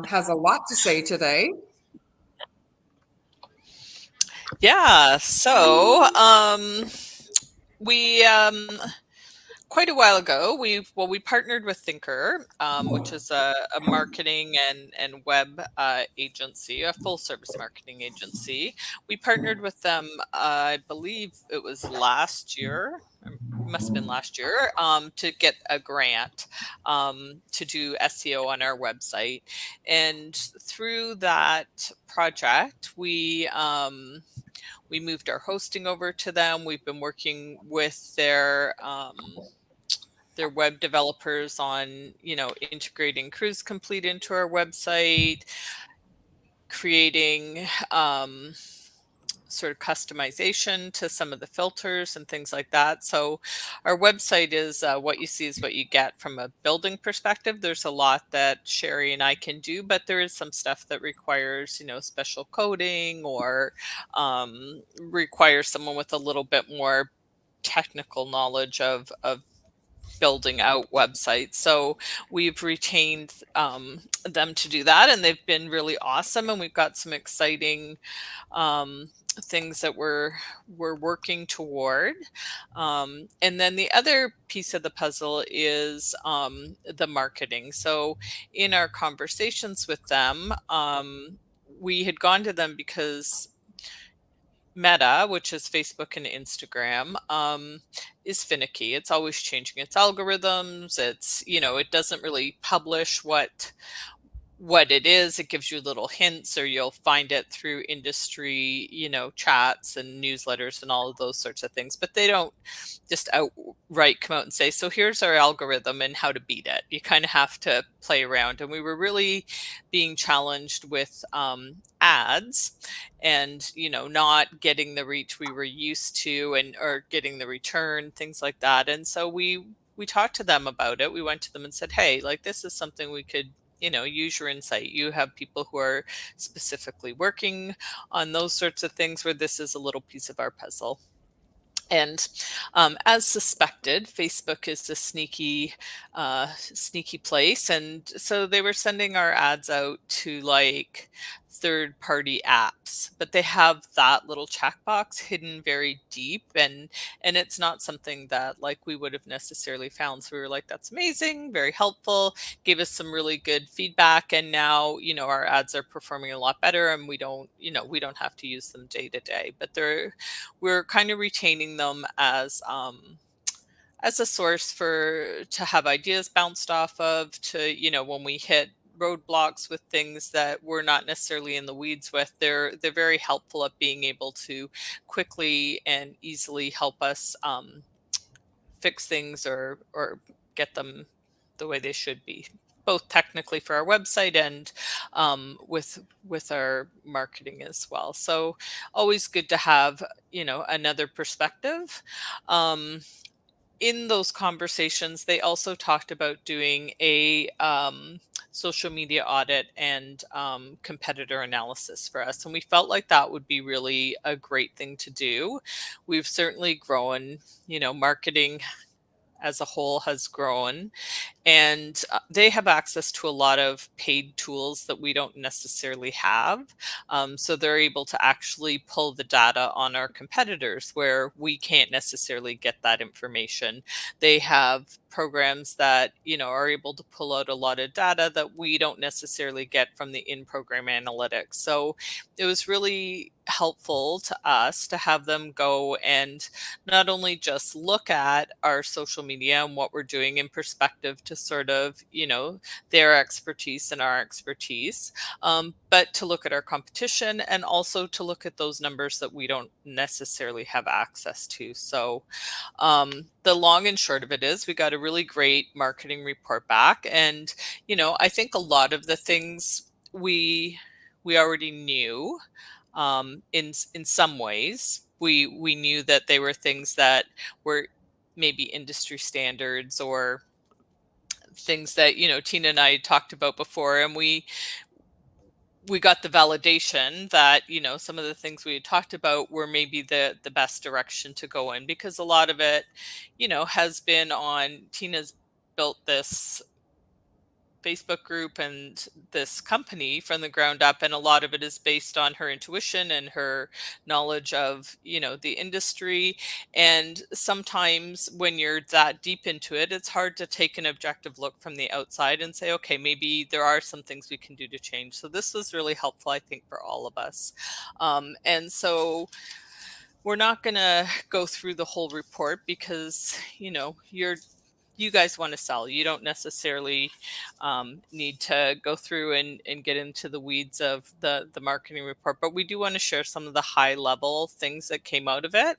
has a lot to say today. Yeah, so we quite a while ago we partnered with Thinker, which is a marketing and web agency, a full service marketing agency. We partnered with them, I believe it was last year. Must have been last year, to get a grant to do SEO on our website. And through that project, we moved our hosting over to them. We've been working with their web developers on, integrating Cruise Complete into our website, creating sort of customization to some of the filters and things like that. So our website is, what you see is what you get from a building perspective. There's a lot that Sherry and I can do, but there is some stuff that requires, special coding or requires someone with a little bit more technical knowledge of building out websites. So we've retained them to do that, and they've been really awesome. And we've got some exciting things that we're working toward. And then the other piece of the puzzle is the marketing. So in our conversations with them, we had gone to them because Meta, which is Facebook and Instagram, is finicky. It's always changing its algorithms. It doesn't really publish what it is. It gives you little hints, or you'll find it through industry, chats and newsletters and all of those sorts of things. But they don't just outright come out and say, so here's our algorithm and how to beat it. You kind of have to play around. And we were really being challenged with ads and, not getting the reach we were used to, and or getting the return, things like that. And so we talked to them about it. We went to them and said, hey, like, this is something we could, use your insight. You have people who are specifically working on those sorts of things, where this is a little piece of our puzzle. And as suspected, Facebook is a sneaky place. And so they were sending our ads out to like third-party apps, but they have that little checkbox hidden very deep, and it's not something that like we would have necessarily found. So we were like, that's amazing, very helpful, gave us some really good feedback, and now our ads are performing a lot better, and we don't have to use them day to day. But we're kind of retaining them as a source to have ideas bounced off of, to when we hit roadblocks with things that we're not necessarily in the weeds with, they're very helpful at being able to quickly and easily help us fix things, or get them the way they should be, both technically for our website and with our marketing as well. So always good to have another perspective. In those conversations, they also talked about doing a social media audit and competitor analysis for us. And we felt like that would be really a great thing to do. We've certainly grown, marketing as a whole has grown, and they have access to a lot of paid tools that we don't necessarily have. So they're able to actually pull the data on our competitors where we can't necessarily get that information. They have programs that are able to pull out a lot of data that we don't necessarily get from the in-program analytics. So it was really helpful to us to have them go and not only just look at our social media and what we're doing in perspective to sort of, their expertise and our expertise, but to look at our competition, and also to look at those numbers that we don't necessarily have access to. So the long and short of it is, we got a really great marketing report back. And, I think a lot of the things we already knew. In some ways, we knew that they were things that were maybe industry standards, or things that Tina and I talked about before, and we got the validation that some of the things we had talked about were maybe the best direction to go in, because a lot of it has been on Tina's built this Facebook group and this company from the ground up, and a lot of it is based on her intuition and her knowledge of, the industry. And sometimes when you're that deep into it, it's hard to take an objective look from the outside and say, okay, maybe there are some things we can do to change. So this was really helpful, I think, for all of us. And so we're not going to go through the whole report because, you guys want to sell. You don't necessarily need to go through and get into the weeds of the marketing report, but we do want to share some of the high level things that came out of it.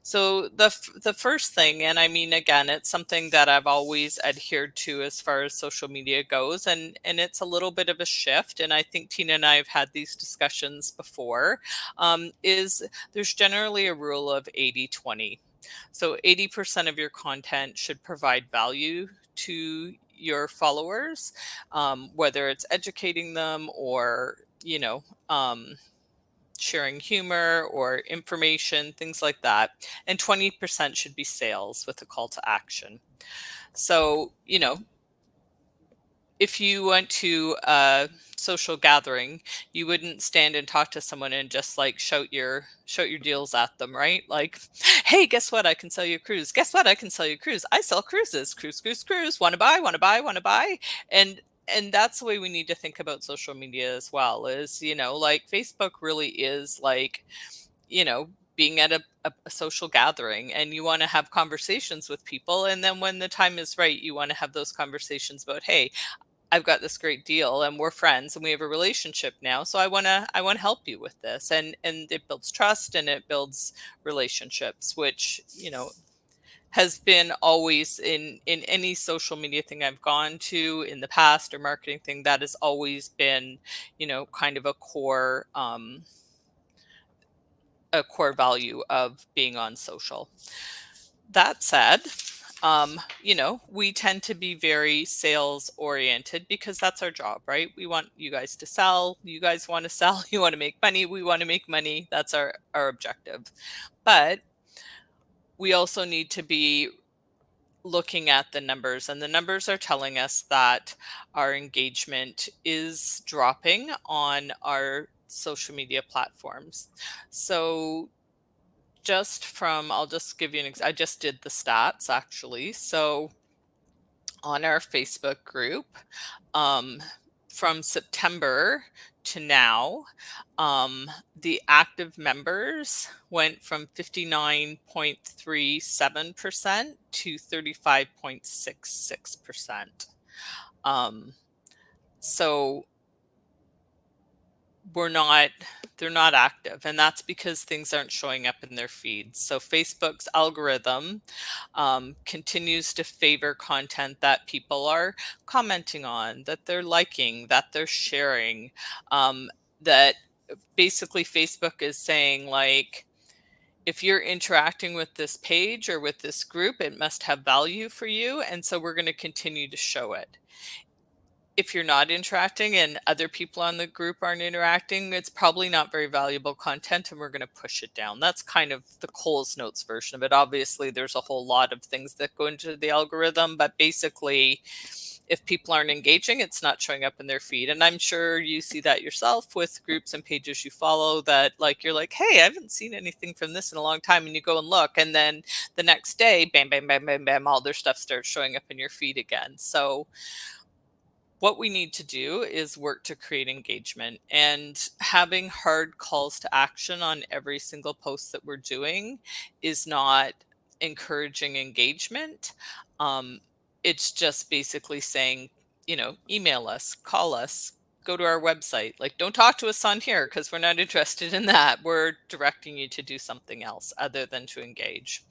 So the first thing, and I mean, again, it's something that I've always adhered to as far as social media goes, and it's a little bit of a shift. And I think Tina and I have had these discussions before. Is there's generally a rule of 80-20. So 80% of your content should provide value to your followers, whether it's educating them or sharing humor or information, things like that. And 20% should be sales with a call to action. So, if you went to a social gathering, you wouldn't stand and talk to someone and just like shout your deals at them, right? Like, hey, guess what? I can sell you a cruise. Guess what? I can sell you a cruise. I sell cruises. Cruise, cruise, cruise. Want to buy? Want to buy? Want to buy? And that's the way we need to think about social media as well. Is like Facebook really is like being at a social gathering, and you want to have conversations with people, and then when the time is right, you want to have those conversations about, hey, I've got this great deal and we're friends and we have a relationship now. So I want to help you with this. And it builds trust and it builds relationships, which, has been always in any social media thing I've gone to in the past or marketing thing, that has always been, kind of a core value of being on social. That said, we tend to be very sales oriented because that's our job, right? We want you guys to sell. You guys want to sell. You want to make money. We want to make money. That's our objective. But we also need to be looking at the numbers, and the numbers are telling us that our engagement is dropping on our social media platforms. So I'll just give you I just did the stats actually. So on our Facebook group, um, from September to now, the active members went from 59.37% to 35.66%. So they're not active, and that's because things aren't showing up in their feeds. So Facebook's algorithm continues to favor content that people are commenting on, that they're liking, that they're sharing, that basically Facebook is saying, like, if you're interacting with this page or with this group, it must have value for you, and so we're going to continue to show it. If you're not interacting and other people on the group aren't interacting, it's probably not very valuable content, and we're going to push it down. That's kind of the Coles Notes version of it. Obviously, there's a whole lot of things that go into the algorithm, but basically, if people aren't engaging, it's not showing up in their feed. And I'm sure you see that yourself with groups and pages you follow, that like you're like, hey, I haven't seen anything from this in a long time. And you go and look, and then the next day, bam, bam, bam, bam, bam, all their stuff starts showing up in your feed again. So what we need to do is work to create engagement, and having hard calls to action on every single post that we're doing is not encouraging engagement. Um, it's just basically saying, email us, call us, go to our website. Like, don't talk to us on here because we're not interested in that. We're directing you to do something else other than to engage.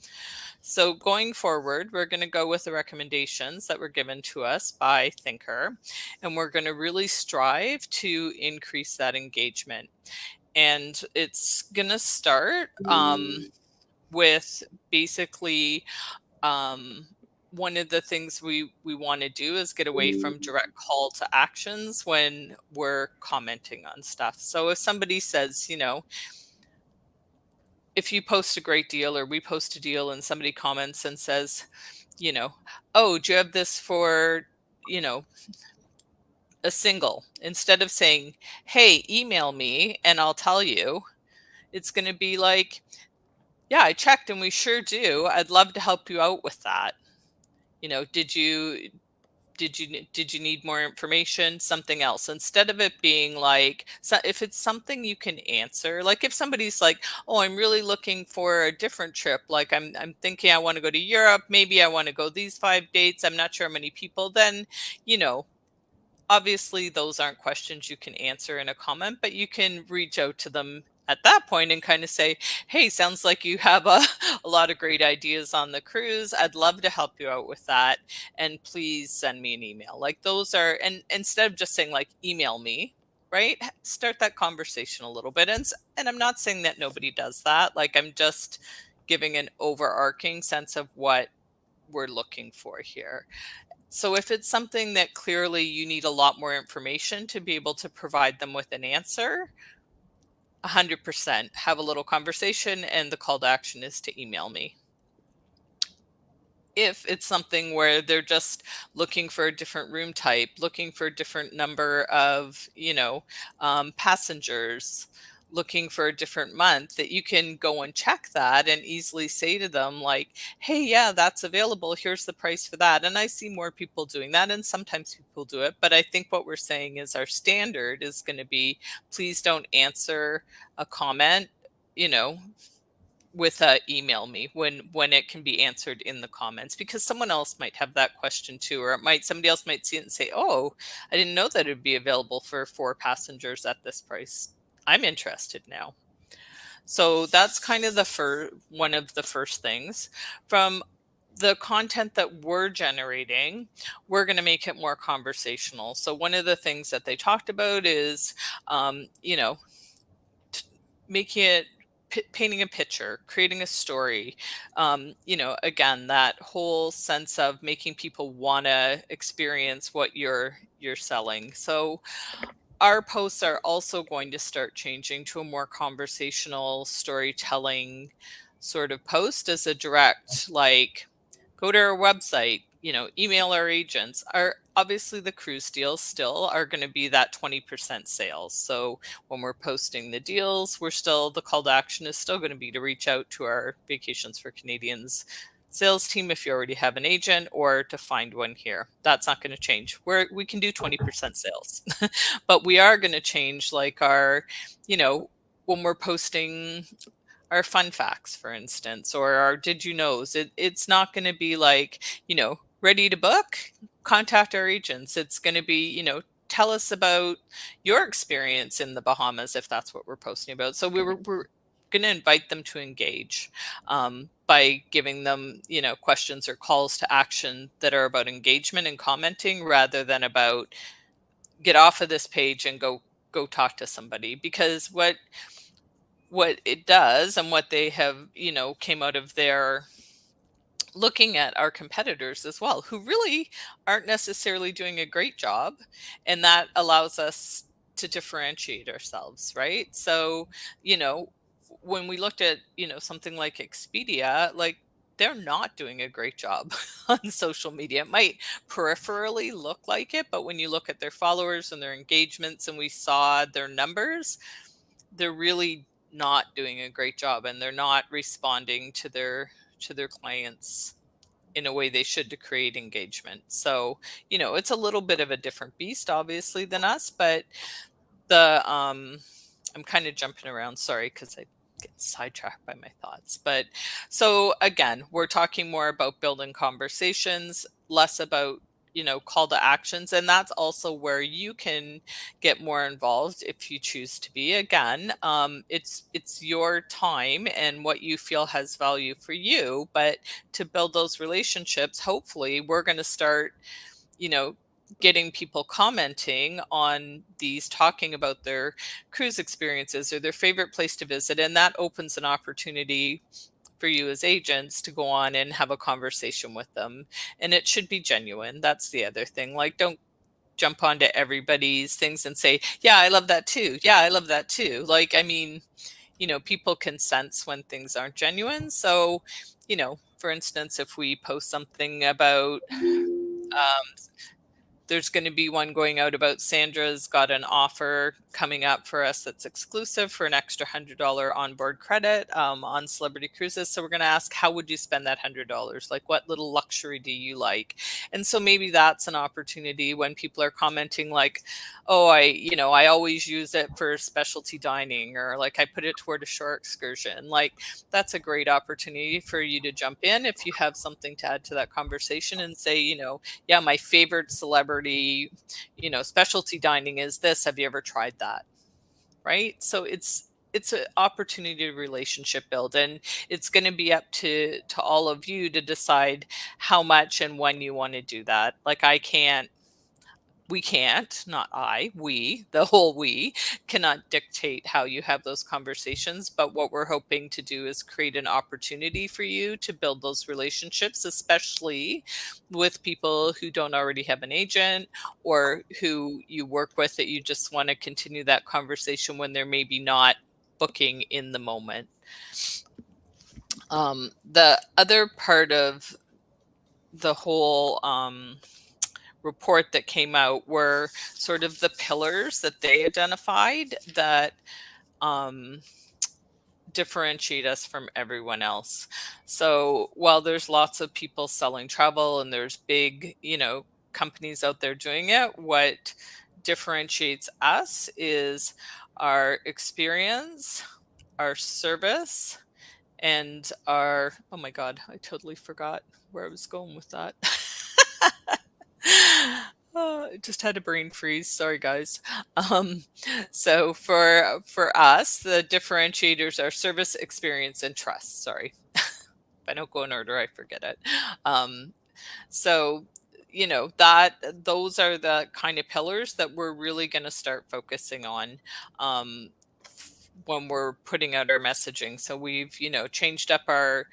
So going forward, we're going to go with the recommendations that were given to us by Thinker, and we're going to really strive to increase that engagement. And it's going to start with basically one of the things we want to do is get away from direct call to actions when we're commenting on stuff. So if somebody says, if you post a great deal or we post a deal and somebody comments and says, oh, do you have this for, a single. Instead of saying, hey, email me and I'll tell you, it's going to be like, yeah, I checked and we sure do. I'd love to help you out with that. Did you need more information? Something else, instead of it being like, so if it's something you can answer, like if somebody's like, oh, I'm really looking for a different trip, like I'm thinking I want to go to Europe, maybe I want to go these 5 dates, I'm not sure how many people, then you know obviously those aren't questions you can answer in a comment, but you can reach out to them at that point and kind of say, hey, sounds like you have a lot of great ideas on the cruise. I'd love to help you out with that. And please send me an email. Like those are, and instead of just saying like, email me, right? Start that conversation a little bit. And I'm not saying that nobody does that. Like I'm just giving an overarching sense of what we're looking for here. So if it's something that clearly you need a lot more information to be able to provide them with an answer, 100% have a little conversation and the call to action is to email me. If it's something where they're just looking for a different room type, looking for a different number of, passengers, looking for a different month, that you can go and check that and easily say to them like, hey, yeah, that's available. Here's the price for that. And I see more people doing that. And sometimes people do it. But I think what we're saying is our standard is going to be, please don't answer a comment, you know, with email me when it can be answered in the comments, because someone else might have that question too, or somebody else might see it and say, oh, I didn't know that it would be available for 4 passengers at this price. I'm interested now. So that's kind of one of the first things. From the content that we're generating, we're going to make it more conversational. So one of the things that they talked about is making it, painting a picture, creating a story. Again, that whole sense of making people want to experience what you're selling. So our posts are also going to start changing to a more conversational storytelling sort of post, as a direct, like, go to our website, email our agents. Are obviously the cruise deals still are going to be that 20% sales. So when we're posting the deals, the call to action is still going to be to reach out to our Vacations for Canadians sales team if you already have an agent, or to find one here. That's not going to change. We can do 20% sales, but we are going to change, like, when we're posting our fun facts, for instance, or our did you knows, it's not going to be like, ready to book, contact our agents. It's going to be, tell us about your experience in the Bahamas, if that's what we're posting about. So we're going to invite them to engage by giving them, questions or calls to action that are about engagement and commenting, rather than about get off of this page and go talk to somebody. Because what it does, and what they have, came out of their looking at our competitors as well, who really aren't necessarily doing a great job, and that allows us to differentiate ourselves, right? So, when we looked at, something like Expedia, like, they're not doing a great job on social media. It might peripherally look like it, but when you look at their followers and their engagements, and we saw their numbers, they're really not doing a great job, and they're not responding to their clients in a way they should to create engagement. So, it's a little bit of a different beast, obviously, than us. But I'm kind of jumping around, sorry, because I get sidetracked by my thoughts. But so again, we're talking more about building conversations, less about, call to actions. And that's also where you can get more involved if you choose to be. Again, it's your time and what you feel has value for you. But to build those relationships, hopefully we're going to start, you know, getting people commenting on these, talking about their cruise experiences or their favorite place to visit. And that opens an opportunity for you as agents to go on and have a conversation with them. And it should be genuine. That's the other thing. Like, don't jump onto everybody's things and say, yeah, I love that too. Yeah, I love that too. Like, I mean, people can sense when things aren't genuine. So, for instance, if we post something about There's going to be one going out about Sandra's got an offer coming up for us that's exclusive for an extra $100 onboard credit on Celebrity Cruises. So we're going to ask, how would you spend that $100? Like, what little luxury do you like? And so maybe that's an opportunity when people are commenting like, oh, I always use it for specialty dining, or like I put it toward a shore excursion. Like, that's a great opportunity for you to jump in if you have something to add to that conversation and say, yeah, my favorite celebrity, specialty dining is this. Have you ever tried that? Right. So it's an opportunity to relationship build, and it's going to be up to all of you to decide how much and when you want to do that. Like, we can't, not I, we, the whole we cannot dictate how you have those conversations. But what we're hoping to do is create an opportunity for you to build those relationships, especially with people who don't already have an agent, or who you work with that you just want to continue that conversation when they're maybe not booking in the moment. The other part of the whole report that came out were sort of the pillars that they identified that differentiate us from everyone else. So while there's lots of people selling travel and there's big, companies out there doing it, what differentiates us is our experience, our service, and oh my God, I totally forgot where I was going with that. I just had a brain freeze. Sorry, guys. So for us, the differentiators are service, experience, and trust. Sorry, if I don't go in order, I forget it. So that those are the kind of pillars that we're really going to start focusing on when we're putting out our messaging. So we've changed up our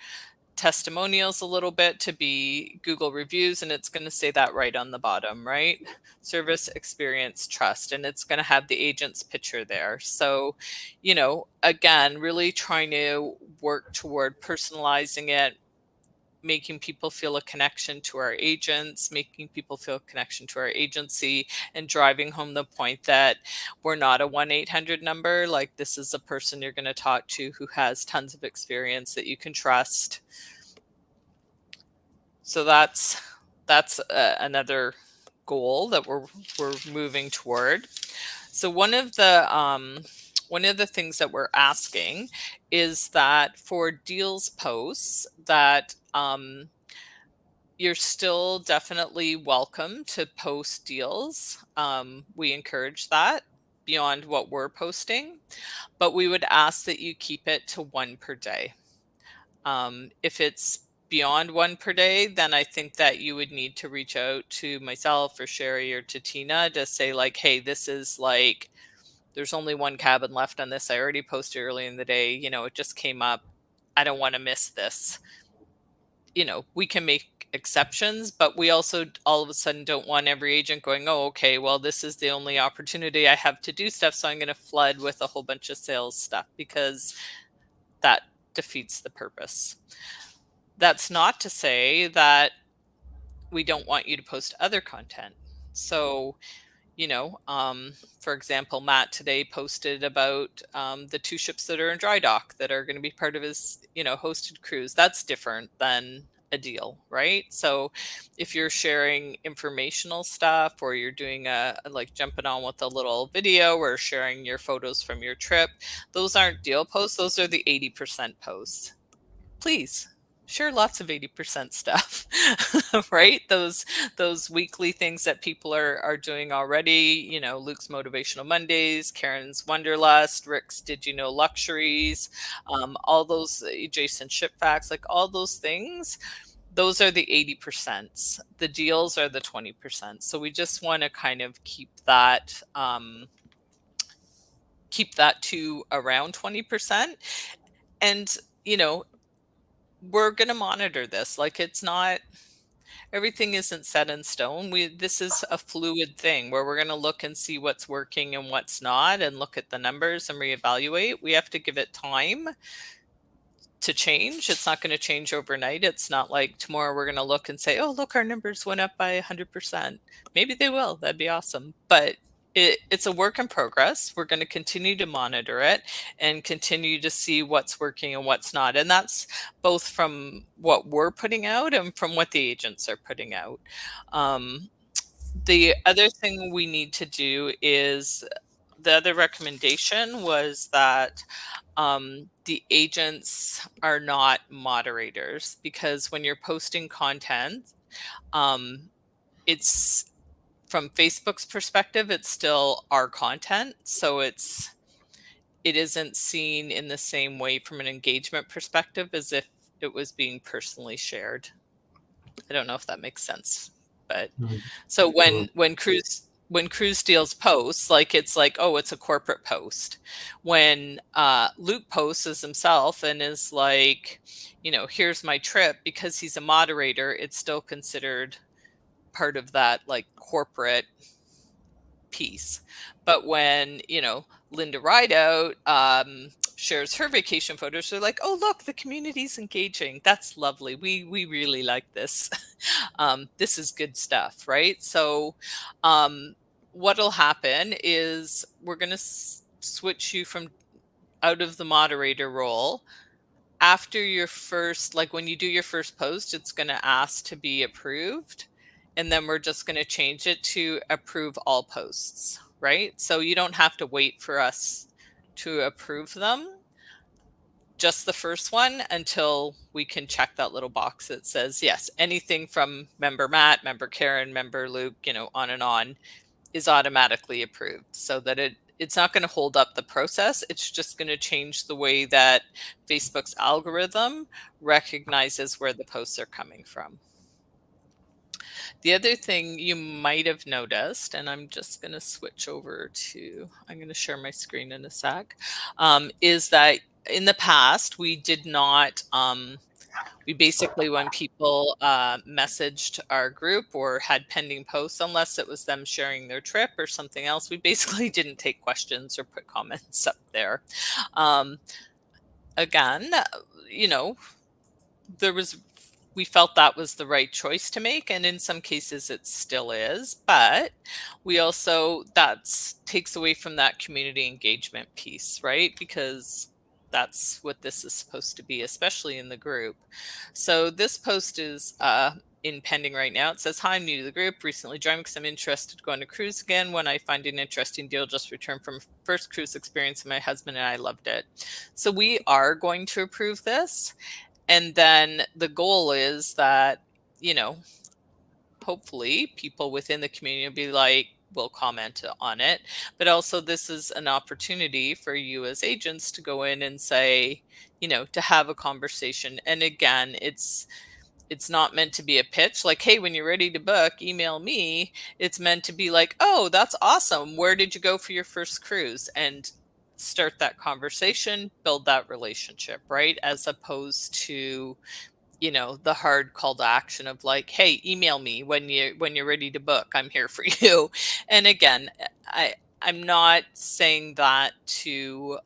testimonials a little bit to be Google reviews, and it's going to say that right on the bottom, right? Service, experience, trust, and it's going to have the agent's picture there. So, again, really trying to work toward personalizing it, making people feel a connection to our agents, making people feel a connection to our agency, and driving home the point that we're not a 1-800 number. Like, this is a person you're going to talk to who has tons of experience that you can trust. So that's another goal that we're moving toward. So one of the things that we're asking is that for deals posts that you're still definitely welcome to post deals. We encourage that beyond what we're posting, but we would ask that you keep it to one per day. If it's beyond one per day, then I think that you would need to reach out to myself or Sherry or to Tina to say like, hey, this is like, there's only one cabin left on this. I already posted early in the day. It just came up. I don't want to miss this. We can make exceptions, but we also all of a sudden don't want every agent going, oh, okay, well, this is the only opportunity I have to do stuff, so I'm going to flood with a whole bunch of sales stuff, because that defeats the purpose. That's not to say that we don't want you to post other content. So, for example, Matt today posted about the 2 ships that are in dry dock that are going to be part of his, hosted cruise. That's different than a deal, right? So if you're sharing informational stuff, or you're doing like jumping on with a little video, or sharing your photos from your trip, those aren't deal posts. Those are the 80% posts. Please share lots of 80% stuff, right? Those weekly things that people are doing already, Luke's Motivational Mondays, Karen's Wanderlust, Rick's Did You Know Luxuries, all those adjacent ship facts, like all those things. Those are the 80%. The deals are the 20%. So we just want to kind of keep that to around 20%. And we're going to monitor this. Like, it's not, everything isn't set in stone. This is a fluid thing where we're going to look and see what's working and what's not, and look at the numbers and reevaluate. We have to give it time to change. It's not going to change overnight. It's not like tomorrow we're going to look and say, oh, look, our numbers went up by 100%. Maybe they will. That'd be awesome. But it's a work in progress. We're going to continue to monitor it and continue to see what's working and what's not. And that's both from what we're putting out and from what the agents are putting out. The other thing we need to do is, the other recommendation was that the agents are not moderators, because when you're posting content, it's, from Facebook's perspective, it's still our content. So it isn't seen in the same way from an engagement perspective as if it was being personally shared. I don't know if that makes sense, but so when Cruise Steals posts, like, it's like, oh, it's a corporate post. When Luke posts as himself and is like, here's my trip, because he's a moderator, it's still considered part of that, like, corporate piece. But when Linda Rideout shares her vacation photos, they're like, oh, look, the community's engaging. That's lovely. We really like this. This is good stuff, right? So what'll happen is we're going to switch you from out of the moderator role. After your first, like, when you do your first post, it's going to ask to be approved. And then we're just going to change it to approve all posts, right? So you don't have to wait for us to approve them, just the first one, until we can check that little box that says, yes, anything from member Matt, member Karen, member Luke, on and on, is automatically approved, so that it's not going to hold up the process. It's just going to change the way that Facebook's algorithm recognizes where the posts are coming from. The other thing you might have noticed, and I'm just going to switch over to, I'm going to share my screen in a sec, is that in the past, we did not, we basically, when people messaged our group or had pending posts, unless it was them sharing their trip or something else, we basically didn't take questions or put comments up there. Again, we felt that was the right choice to make, and in some cases it still is, but we also, that takes away from that community engagement piece, right? Because that's what this is supposed to be, especially in the group. So this post is in pending right now. It says, hi, I'm new to the group, recently joined because I'm interested to go on a cruise again. When I find an interesting deal, just returned from first cruise experience, and my husband and I loved it. So we are going to approve this. And then the goal is that, hopefully people within the community will comment on it. But also, this is an opportunity for you as agents to go in and say, to have a conversation. And again, it's not meant to be a pitch like, hey, when you're ready to book, email me. It's meant to be like, oh, that's awesome. Where did you go for your first cruise? And start that conversation, build that relationship, right? As opposed to, the hard call to action of like, hey, email me when you're ready to book. I'm here for you. And again, I'm not saying that to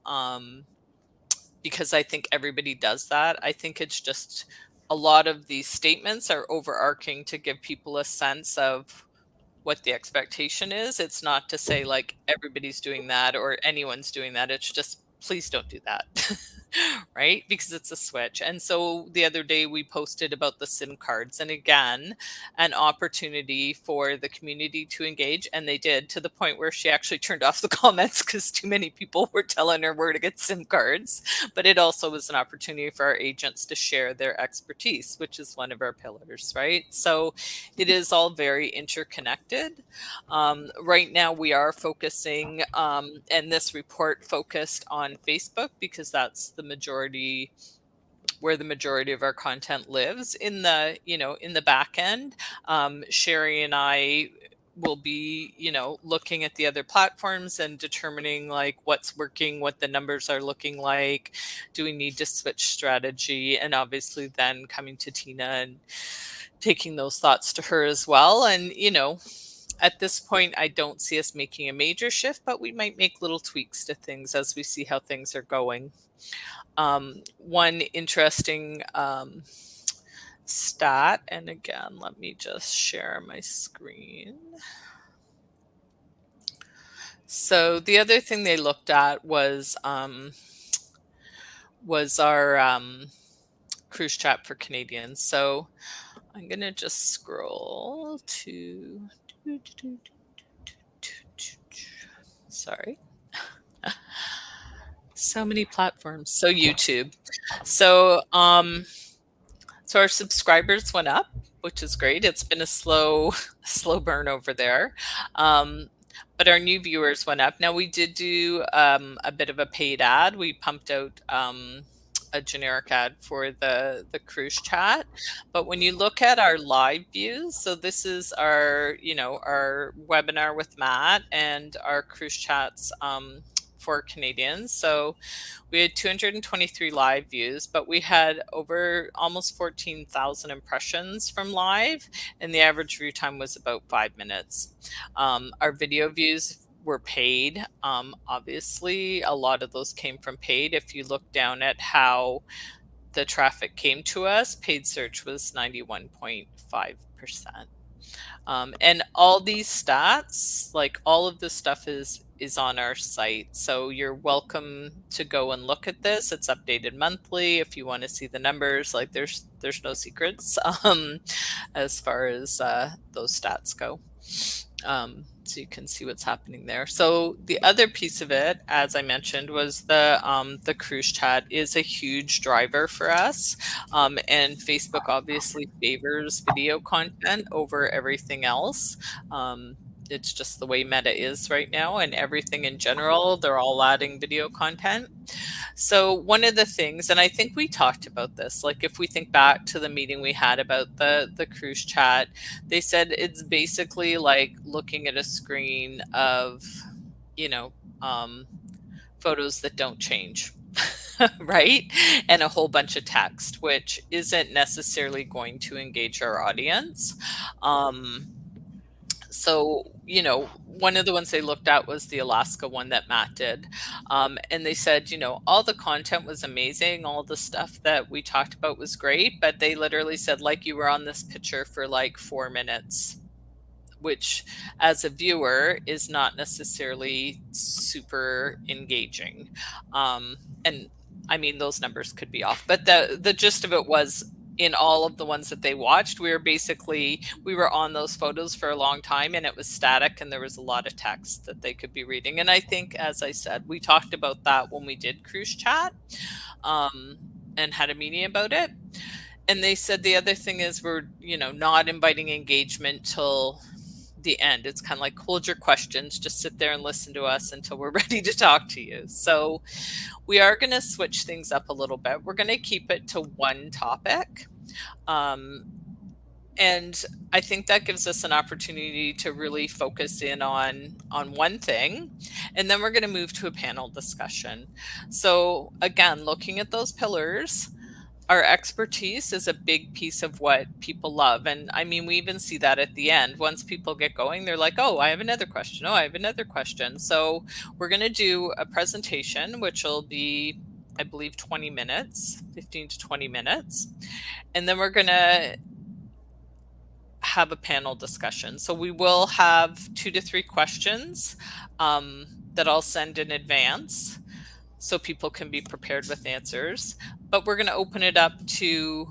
because I think everybody does that. I think it's just a lot of these statements are overarching to give people a sense of what the expectation is. It's not to say like everybody's doing that or anyone's doing that. It's just, please don't do that. Right? Because it's a switch. And so the other day we posted about the SIM cards, and again, an opportunity for the community to engage. And they did, to the point where she actually turned off the comments because too many people were telling her where to get SIM cards. But it also was an opportunity for our agents to share their expertise, which is one of our pillars, right? So it is all very interconnected. Right now we are focusing, and this report focused on Facebook because that's where the majority of our content lives. In the in the back end, Sherry and I will be looking at the other platforms and determining like what's working, what the numbers are looking like, do we need to switch strategy, and obviously then coming to Tina and taking those thoughts to her as well. And At this point, I don't see us making a major shift, but we might make little tweaks to things as we see how things are going. One interesting stat, and again, let me just share my screen. So the other thing they looked at was our cruise chat for Canadians. So I'm gonna just scroll to. Sorry. So many platforms. So YouTube. So so our subscribers went up, which is great. It's been a slow burn over there. But our new viewers went up. Now we did do a bit of a paid ad. We pumped out a generic ad for the cruise chat. But when you look at our live views, so this is our, our webinar with Matt and our cruise chats for Canadians. So we had 223 live views, but we had over almost 14,000 impressions from live, and the average view time was about 5 minutes. Our video views were paid. Obviously, a lot of those came from paid. If you look down at how the traffic came to us, paid search was 91.5%. And all these stats, like all of this stuff is on our site. So you're welcome to go and look at this. It's updated monthly. If you want to see the numbers, like there's no secrets as far as those stats go. So you can see what's happening there. So the other piece of it, as I mentioned, was the cruise chat is a huge driver for us. And Facebook obviously favors video content over everything else. It's just the way Meta is right now, and everything in general, they're all adding video content. So one of the things, and I think we talked about this, like if we think back to the meeting we had about the cruise chat, they said it's basically like looking at a screen of, photos that don't change. Right? And a whole bunch of text, which isn't necessarily going to engage our audience. So, one of the ones they looked at was the Alaska one that Matt did. And they said, all the content was amazing. All the stuff that we talked about was great. But they literally said, like, you were on this picture for like 4 minutes, which as a viewer is not necessarily super engaging. And I mean, those numbers could be off. But the gist of it was, in all of the ones that they watched, we were on those photos for a long time, and it was static, and there was a lot of text that they could be reading. And I think, as I said, we talked about that when we did cruise chat and had a meeting about it. And they said the other thing is we're not inviting engagement till the end. It's kind of like, hold your questions, just sit there and listen to us until we're ready to talk to you. So we are going to switch things up a little bit. We're going to keep it to one topic. And I think that gives us an opportunity to really focus in on one thing. And then we're going to move to a panel discussion. So again, looking at those pillars, our expertise is a big piece of what people love. And I mean, we even see that at the end. Once people get going, they're like, oh, I have another question. Oh, I have another question. So we're going to do a presentation, which will be, I believe, 20 minutes, 15 to 20 minutes. And then we're going to have a panel discussion. So we will have 2 to 3 questions that I'll send in advance, so people can be prepared with answers. But we're going to open it up to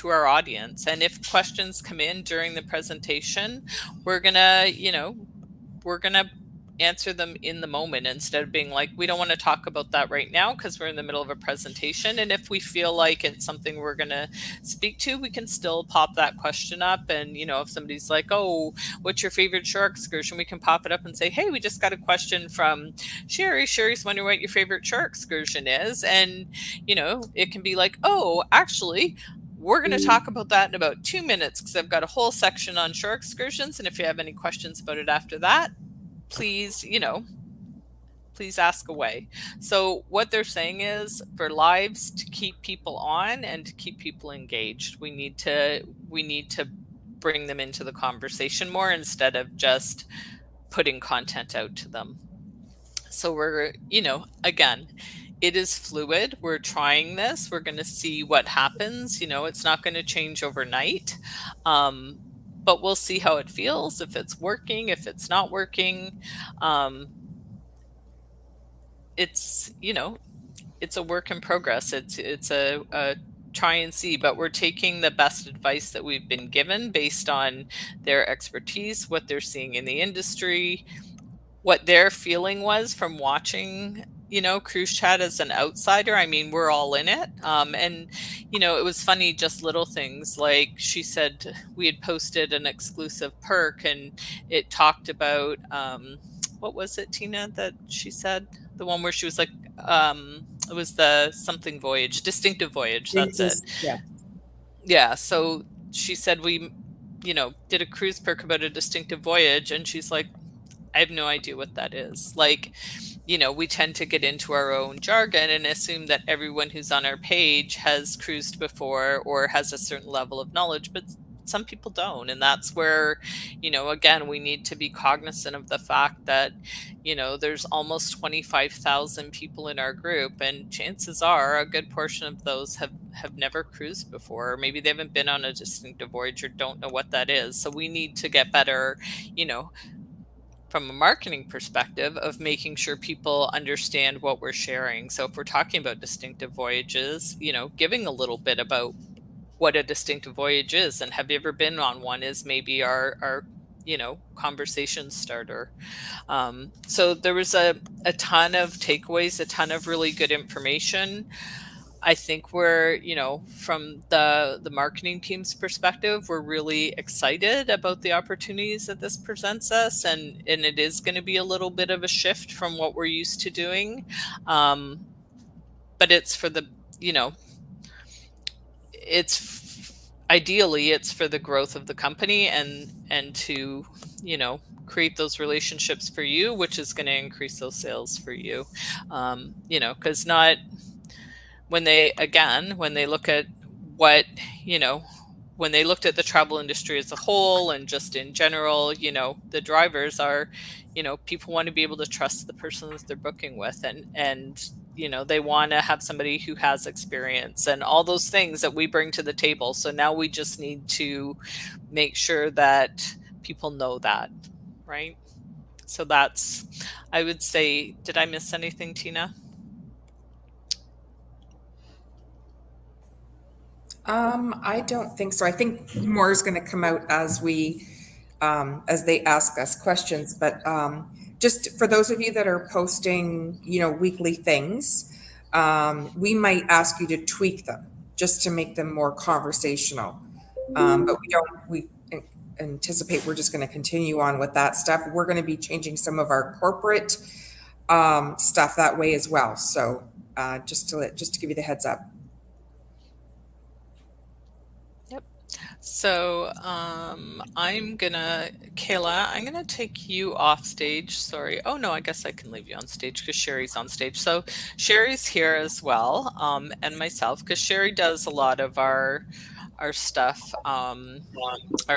our audience. And if questions come in during the presentation, we're going to answer them in the moment, instead of being like, we don't want to talk about that right now because we're in the middle of a presentation. And if we feel like it's something we're going to speak to, we can still pop that question up. And, if somebody's like, oh, what's your favorite shore excursion? We can pop it up and say, hey, we just got a question from Sherry. Sherry's wondering what your favorite shore excursion is. And, it can be like, oh, actually, we're going to talk about that in about 2 minutes because I've got a whole section on shore excursions. And if you have any questions about it after that, please ask away. So what they're saying is, for lives to keep people on and to keep people engaged, we need to bring them into the conversation more instead of just putting content out to them. So we're, again, it is fluid. We're trying this. We're going to see what happens. It's not going to change overnight. But we'll see how it feels, if it's working, if it's not working. It's, it's a work in progress. It's a try and see, but we're taking the best advice that we've been given based on their expertise, what they're seeing in the industry, what their feeling was from watching, Cruise Chat as an outsider. I mean, we're all in it. And, it was funny, just little things like she said we had posted an exclusive perk and it talked about, what was it, Tina, that she said? The one where she was like, it was the something voyage, distinctive voyage. That's it. Yeah. Yeah. So she said we, did a cruise perk about a distinctive voyage. And she's like, I have no idea what that is. Like, we tend to get into our own jargon and assume that everyone who's on our page has cruised before or has a certain level of knowledge, but some people don't. And that's where, again, we need to be cognizant of the fact that, there's almost 25,000 people in our group, and chances are a good portion of those have never cruised before, or maybe they haven't been on a distinctive voyage or don't know what that is. So we need to get better, from a marketing perspective of making sure people understand what we're sharing. So if we're talking about distinctive voyages, giving a little bit about what a distinctive voyage is and have you ever been on one is maybe our conversation starter. So there was a ton of takeaways, a ton of really good information. I think we're, from the marketing team's perspective, we're really excited about the opportunities that this presents us. And it is going to be a little bit of a shift from what we're used to doing. But it's for the, ideally it's for the growth of the company and to, create those relationships for you, which is going to increase those sales for you. Because when they look at what, when they looked at the travel industry as a whole and just in general, the drivers are, people want to be able to trust the person that they're booking with, and they want to have somebody who has experience and all those things that we bring to the table. So now we just need to make sure that people know that, right? So that's, I would say, did I miss anything, Tina? I don't think so. I think more is going to come out as they ask us questions. But just for those of you that are posting, weekly things, we might ask you to tweak them just to make them more conversational. But we anticipate we're just going to continue on with that stuff. We're going to be changing some of our corporate stuff that way as well. So just to give you the heads up. So Kayla, I'm gonna take you off stage. Sorry. Oh no, I guess I can leave you on stage because Sherry's on stage. So Sherry's here as well, and myself, because Sherry does a lot of our stuff, our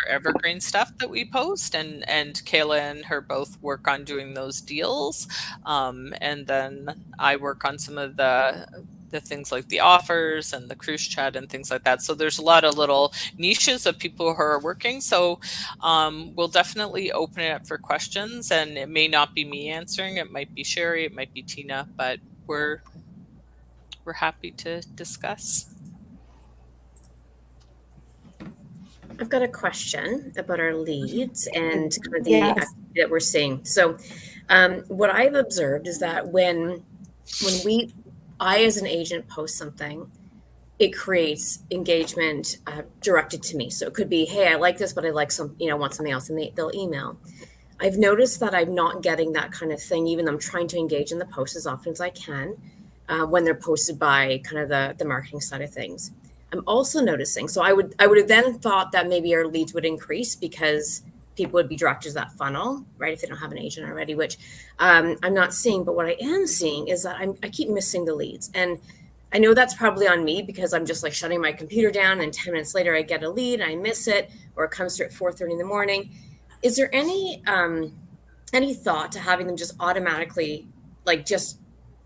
evergreen stuff that we post, and Kayla and her both work on doing those deals, and then I work on some of the things like the offers and the cruise chat and things like that. So there's a lot of little niches of people who are working. So we'll definitely open it up for questions, and it may not be me answering. It might be Sherry, it might be Tina, but we're happy to discuss. I've got a question about our leads and kind of the activity that we're seeing. So what I've observed is that when I, as an agent, post something, it creates engagement directed to me. So it could be, hey, I like this, but I like want something else, and they'll email. I've noticed that I'm not getting that kind of thing, even though I'm trying to engage in the post as often as I can when they're posted by kind of the marketing side of things. I'm also noticing, so I would have then thought that maybe our leads would increase because people would be directed to that funnel, right? If they don't have an agent already, which I'm not seeing. But what I am seeing is that I keep missing the leads. And I know that's probably on me because I'm just like shutting my computer down and 10 minutes later I get a lead and I miss it, or it comes through at 4:30 in the morning. Is there any thought to having them just automatically, like, just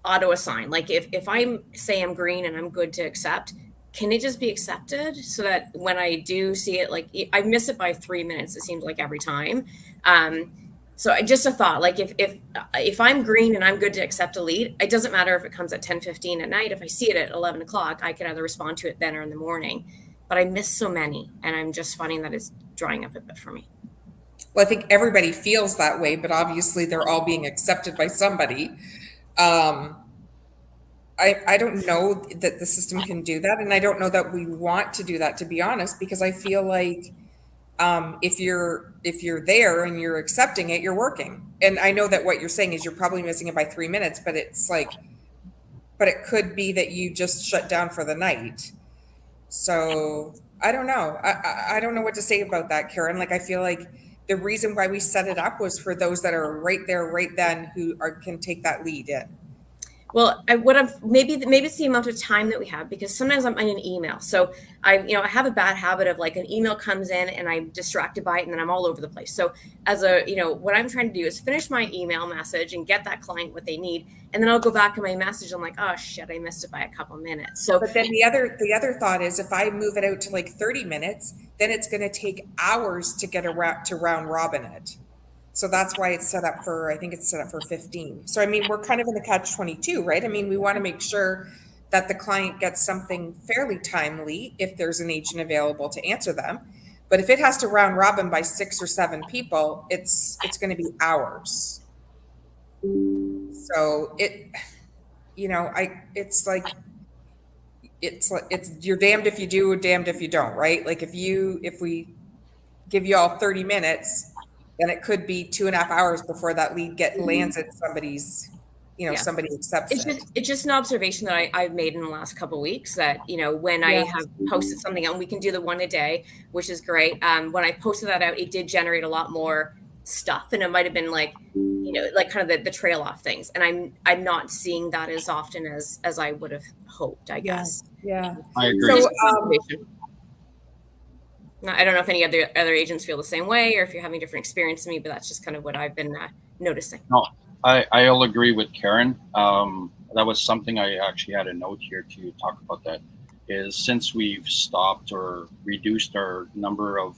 auto assign? Like if I'm say I'm green and I'm good to accept, can it just be accepted so that when I do see it, like I miss it by 3 minutes, it seems like every time. Um, so just a thought, like if I'm green and I'm good to accept a lead, it doesn't matter if it comes at 10:15 at night. If I see it at 11 o'clock, I can either respond to it then or in the morning. But I miss so many, and I'm just finding that it's drying up a bit for me. Well, I think everybody feels that way, but obviously they're all being accepted by somebody. Um, I don't know that the system can do that, and I don't know that we want to do that, to be honest, because I feel like if you're there and you're accepting it, you're working. And I know that what you're saying is you're probably missing it by 3 minutes, but it's like, but it could be that you just shut down for the night. So I don't know. I don't know what to say about that, Karen. Like I feel like the reason why we set it up was for those that are right there, right then, who can take that lead in. Well, maybe it's the amount of time that we have, because sometimes I'm in an email. So I have a bad habit of, like, an email comes in and I'm distracted by it and then I'm all over the place. So what I'm trying to do is finish my email message and get that client what they need. And then I'll go back in my message. I'm like, oh shit, I missed it by a couple minutes. So, but then the other thought is if I move it out to like 30 minutes, then it's going to take hours to get around to round robin it. So that's why it's set up for, I think it's set up for 15. So, I mean, we're kind of in the catch-22, right? I mean, we want to make sure that the client gets something fairly timely if there's an agent available to answer them. But if it has to round robin by 6 or 7 people, it's going to be hours. So it's like you're damned if you do, damned if you don't, right? Like if we give you all 30 minutes, then it could be 2.5 hours before that lead lands at somebody's, somebody accepts it. It's just an observation that I've made in the last couple of weeks that, when I have posted something out, and we can do the one a day, which is great. When I posted that out, it did generate a lot more stuff, and it might have been like, like kind of the trail off things. And I'm not seeing that as often as I would have hoped, I guess. Yeah. I agree. So, I don't know if any other agents feel the same way, or if you're having a different experience than me, but that's just kind of what I've been noticing. No, I'll agree with Karen. That was something I actually had a note here to talk about. That is, since we've stopped or reduced our number of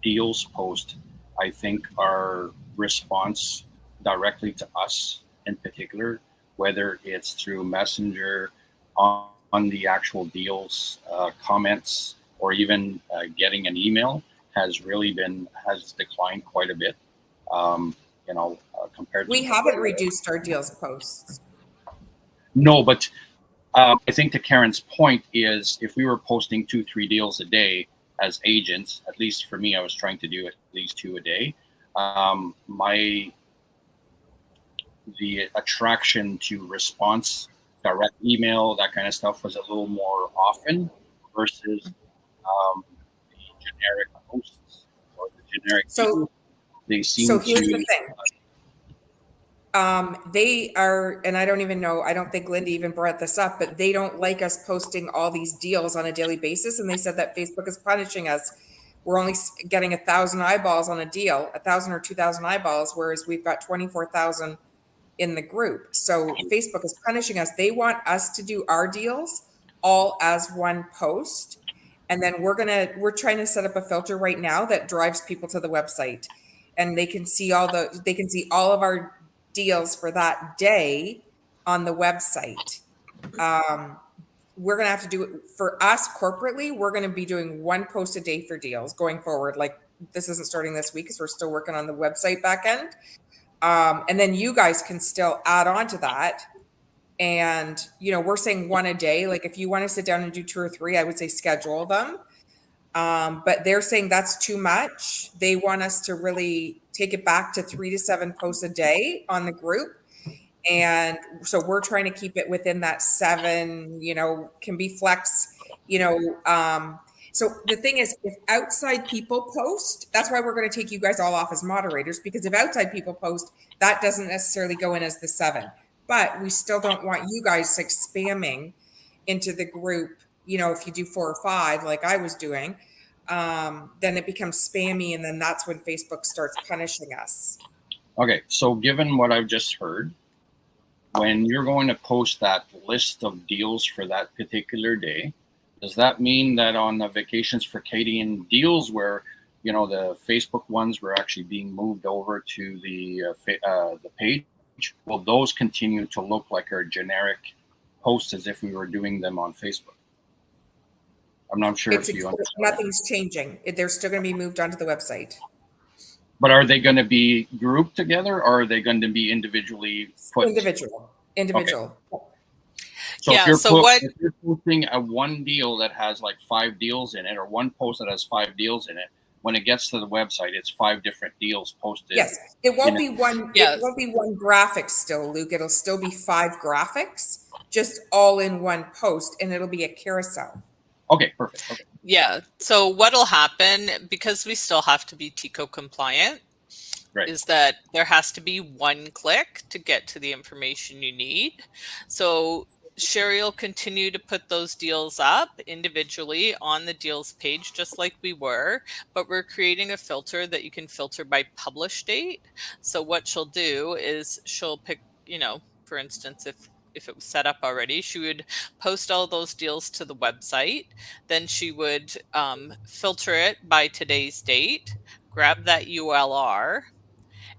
deals post, I think our response directly to us in particular, whether it's through Messenger, on the actual deals, comments, or even getting an email, has declined quite a bit. Compared. We haven't reduced our deals posts. No, but I think to Karen's point is, if we were posting 2-3 deals a day as agents, at least for me, I was trying to do at least 2 a day. The attraction to response, direct email, that kind of stuff was a little more often versus the generic posts or the generic. So they seem so here's to. The thing. They are, and I don't even know, I don't think Linda even brought this up, but they don't like us posting all these deals on a daily basis. And they said that Facebook is punishing us. We're only getting 1,000 eyeballs on a deal, 1,000 or 2,000 eyeballs, whereas we've got 24,000 in the group. So Facebook is punishing us. They want us to do our deals all as one post. And then we're trying to set up a filter right now that drives people to the website, and they can see all of our deals for that day on the website. We're going to have to do it for us corporately. We're going to be doing one post a day for deals going forward. Like, this isn't starting this week because we're still working on the website back end. And then you guys can still add on to that. And, we're saying one a day. Like, if you want to sit down and do 2 or 3, I would say schedule them. But they're saying that's too much. They want us to really take it back to 3 to 7 posts a day on the group. And so we're trying to keep it within that 7, can be flex, so the thing is, if outside people post, that's why we're going to take you guys all off as moderators, because if outside people post, that doesn't necessarily go in as the 7, but we still don't want you guys like spamming into the group, you know, if you do 4 or 5, like I was doing, then it becomes spammy. And then that's when Facebook starts punishing us. Okay, so given what I've just heard, when you're going to post that list of deals for that particular day, does that mean that on the Vacations for Canadian deals where, you know, the Facebook ones were actually being moved over to the page, will those continue to look like our generic posts as if we were doing them on Facebook? I'm not sure if you understand. Nothing's changing. They're still going to be moved onto the website. But are they going to be grouped together, or are they going to be individually put? Individual. Okay. So Yeah, if so you're posting a one deal that has like 5 deals in it, or one post that has 5 deals in it, when it gets to the website, it's 5 different deals posted. Yes, it won't be one. Yes. It won't be one graphic still, Luke. It'll still be 5 graphics, just all in one post, and it'll be a carousel. Okay, perfect. Okay. Yeah. So what'll happen, because we still have to be TICO compliant, Right. is that there has to be one click to get to the information you need. So Sherry will continue to put those deals up individually on the deals page, just like we were, but we're creating a filter that you can filter by publish date. So what she'll do is she'll pick, you know, for instance, if it was set up already, she would post all those deals to the website. Then she would filter it by today's date, grab that ULR,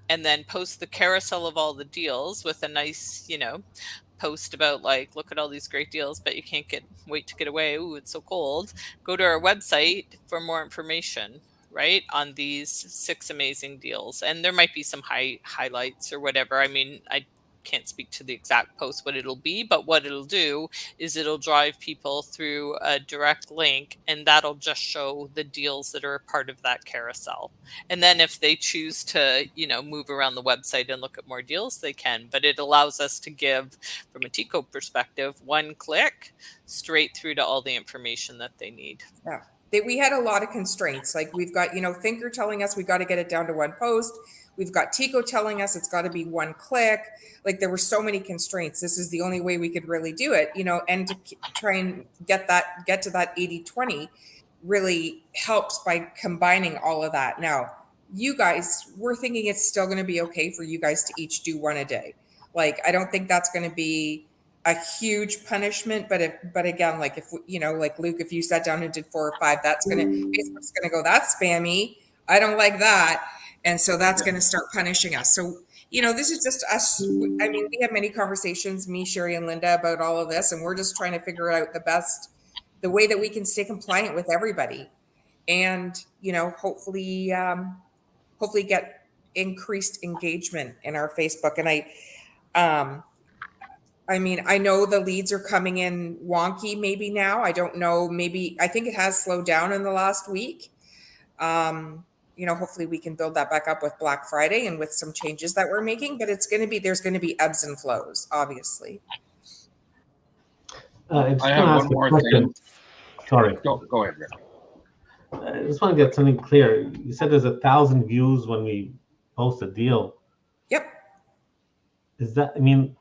and then post the carousel of all the deals with a nice, you know, post about like, look at all these great deals, but you can't wait to get away. Ooh, it's so cold. Go to our website for more information, right, on these 6 amazing deals. And there might be some highlights or whatever. I mean, I can't speak to the exact post what it'll be, but what it'll do is it'll drive people through a direct link, and that'll just show the deals that are a part of that carousel. And then if they choose to, you know, move around the website and look at more deals, they can. But it allows us to give, from a TICO perspective, one click straight through to all the information that they need. Yeah. We had a lot of constraints. Like we've got, you know, Thinker telling us we got to get it down to one post. We've got TICO telling us it's got to be one click. Like there were so many constraints. This is the only way we could really do it, you know, and to try and get to that 80-20 really helps by combining all of that. Now, you guys, we're thinking it's still going to be okay for you guys to each do one a day. Like, I don't think that's going to be a huge punishment, but again, like if you know, like Luke, if you sat down and did 4 or 5, Facebook's gonna go, that's spammy. I don't like that, and so that's gonna start punishing us. So you know, this is just us. I mean, we have many conversations, me, Sherry, and Linda, about all of this, and we're just trying to figure out the way that we can stay compliant with everybody, and you know, hopefully get increased engagement in our Facebook. And I mean, I know the leads are coming in wonky maybe now. I don't know. Maybe I think it has slowed down in the last week. You know, hopefully we can build that back up with Black Friday and with some changes that we're making, but there's going to be ebbs and flows, obviously. I have one more thing. Sorry. Go ahead, Rick. I just want to get something clear. You said there's 1,000 views when we post a deal. Yep. Is that, I mean,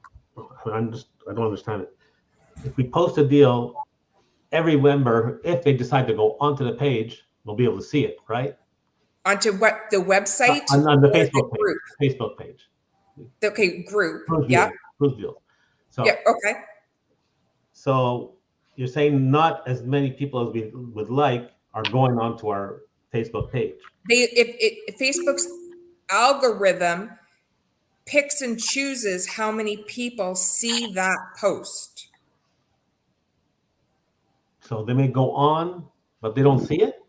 I don't understand it. If we post a deal, every member, if they decide to go onto the page, will be able to see it, right? Onto what, the website? On the or Facebook page. group? Facebook page. Okay, group. Cruise Yeah. deals, cruise deals. So, Yeah. Okay. so you're saying not as many people as we would like are going onto our Facebook page. If Facebook's algorithm picks and chooses how many people see that post. So they may go on, but they don't see it?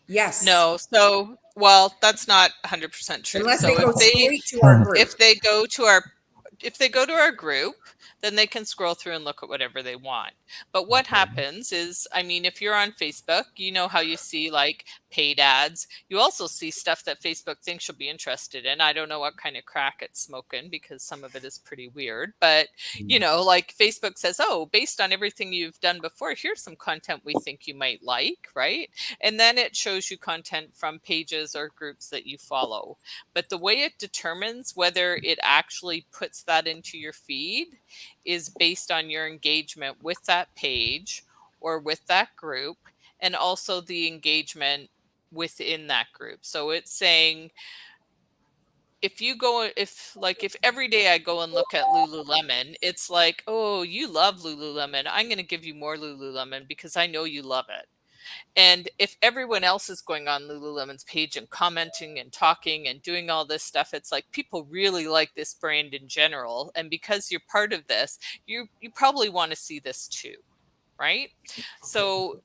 Yes. No. So, well, that's not 100% true. Unless So they go if they straight to our group. if they go to our group, then they can scroll through and look at whatever they want. But what happens is, I mean, if you're on Facebook, you know how you see like paid ads. You also see stuff that Facebook thinks you'll be interested in. I don't know what kind of crack it's smoking because some of it is pretty weird. But, you know, like Facebook says, oh, based on everything you've done before, here's some content we think you might like, right? And then it shows you content from pages or groups that you follow. But the way it determines whether it actually puts that into your feed is based on your engagement with that page or with that group, and also the engagement within that group. So it's saying, if every day I go and look at Lululemon, it's like, oh, you love Lululemon, I'm going to give you more Lululemon because I know you love it. And if everyone else is going on Lululemon's page and commenting and talking and doing all this stuff, it's like people really like this brand in general. And because you're part of this, you probably want to see this too, right? So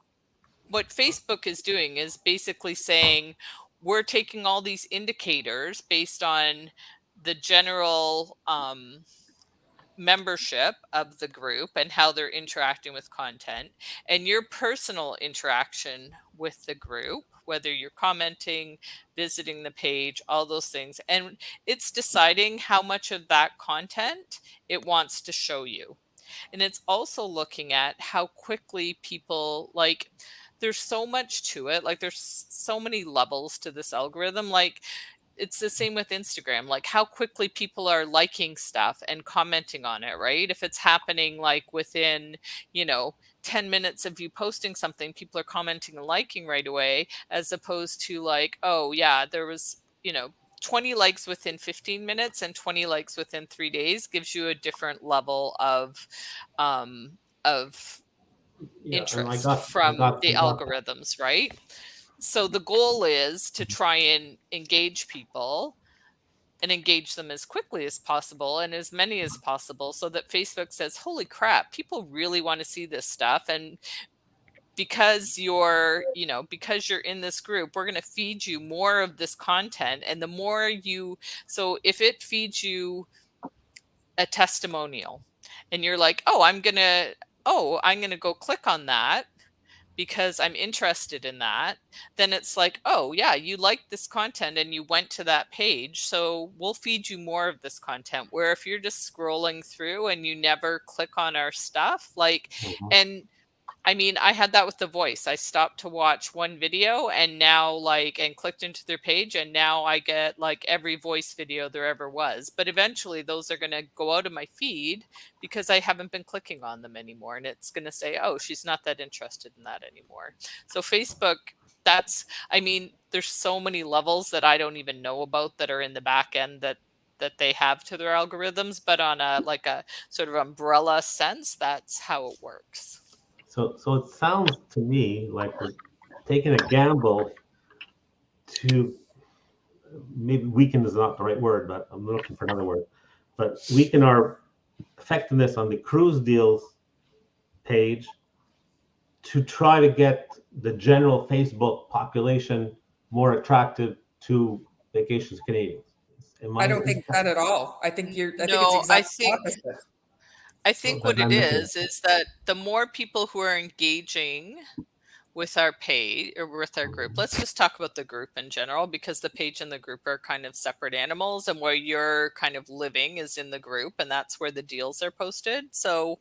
what Facebook is doing is basically saying, we're taking all these indicators based on the general membership of the group and how they're interacting with content, and your personal interaction with the group, whether you're commenting, visiting the page, all those things. And it's deciding how much of that content it wants to show you. And it's also looking at how quickly people, like, there's so much to it. Like, there's so many levels to this algorithm. Like, it's the same with Instagram, like how quickly people are liking stuff and commenting on it, right? If it's happening like within, 10 minutes of you posting something, people are commenting and liking right away, as opposed to like, oh yeah, there was, 20 likes within 15 minutes and 20 likes within 3 days gives you a different level of interest from the algorithms, right? So the goal is to try and engage people and engage them as quickly as possible and as many as possible, so that Facebook says, holy crap, people really want to see this stuff. And because you're in this group, we're going to feed you more of this content. And the more so if it feeds you a testimonial and you're like, I'm going to go click on that because I'm interested in that, then it's like, oh yeah, you like this content and you went to that page, so we'll feed you more of this content. Where if you're just scrolling through and you never click on our stuff, like, and I mean, I had that with The Voice. I stopped to watch one video and now and clicked into their page, and now I get like every Voice video there ever was. But eventually those are going to go out of my feed because I haven't been clicking on them anymore. And it's going to say, oh, she's not that interested in that anymore. So Facebook, there's so many levels that I don't even know about that are in the back end that they have to their algorithms. But on a sort of umbrella sense, that's how it works. So it sounds to me like we're taking a gamble to, maybe weaken is not the right word, but I'm looking for another word, but weaken our effectiveness on the cruise deals page to try to get the general Facebook population more attractive to Vacations Canadians. I don't think that at all. I think it's exactly opposite. I think what it is that the more people who are engaging with our page or with our group, let's just talk about the group in general, because the page and the group are kind of separate animals, and where you're kind of living is in the group, and that's where the deals are posted. So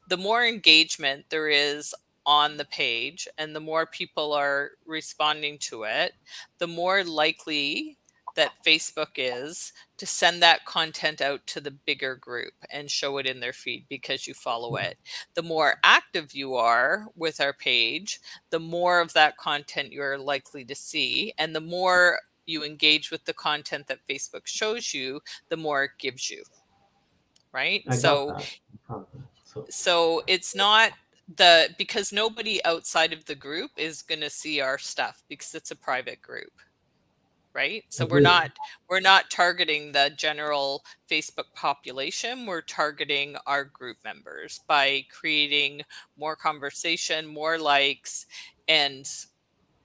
the more engagement there is on the page and the more people are responding to it, the more likely that Facebook is to send that content out to the bigger group and show it in their feed because you follow it. The more active you are with our page, the more of that content you're likely to see. And the more you engage with the content that Facebook shows you, the more it gives you. Right? So it's not because nobody outside of the group is going to see our stuff because it's a private group. Right. So we're not targeting the general Facebook population. We're targeting our group members by creating more conversation, more likes, and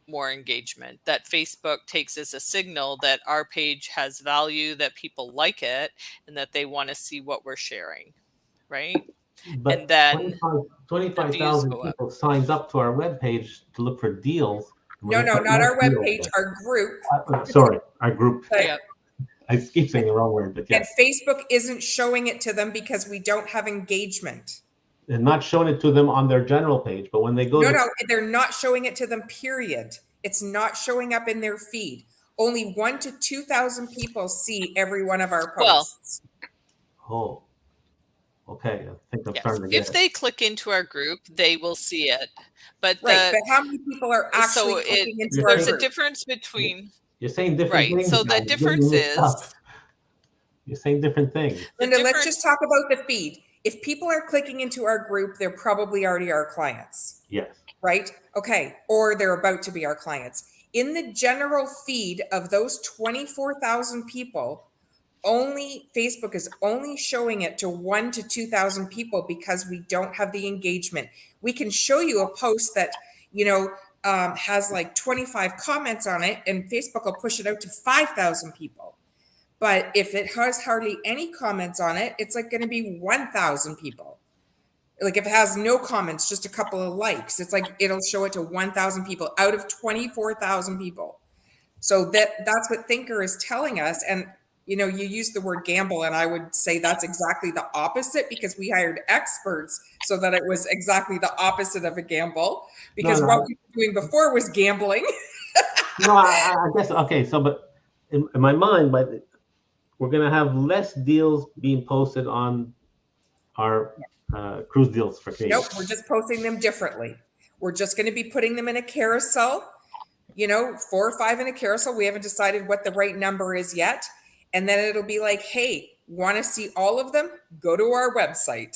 more engagement that Facebook takes as a signal that our page has value, that people like it, and that they want to see what we're sharing. Right. But and then 25,000 people signed up to our webpage to look for deals. No, not our webpage, our group. Sorry, our group. Yeah. I keep saying the wrong word, but yes. And Facebook isn't showing it to them because we don't have engagement. They're not showing it to them on their general page, but when they go No, they're not showing it to them, period. It's not showing up in their feed. Only 1,000 to 2,000 people see every one of our posts. Oh, okay. I think I'm Yes. starting to get If it. they click into our group, they will see it. But Right, the but how many people are so actually clicking into You're our there's a saying, group? difference between you're saying different right. things So now. the You're giving me difference new is stuff. You're saying different things. the Linda, let's just difference talk about the feed. If people are clicking into our group, they're probably already our clients, Yes. right? Okay, or they're about to be our clients. In the general feed of those 24,000 people, only Facebook is only showing it to 1 to 2,000 people because we don't have the engagement. We can show you a post that, has like 25 comments on it, and Facebook will push it out to 5,000 people. But if it has hardly any comments on it, it's like going to be 1,000 people. Like if it has no comments, just a couple of likes, it's like it'll show it to 1,000 people out of 24,000 people. So that's what Thinker is telling us. And you use the word gamble, and I would say that's exactly the opposite, because we hired experts so that it was exactly the opposite of a gamble. No, Because no, what we were doing before was gambling. no. I guess okay. So, but in my mind, but we're gonna have less deals being posted on our cruise deals for Canadian. Nope, we're just posting them differently. We're just going to be putting them in a carousel, 4 or 5 in a carousel. We haven't decided what the right number is yet. And then it'll be like, hey, want to see all of them? Go to our website.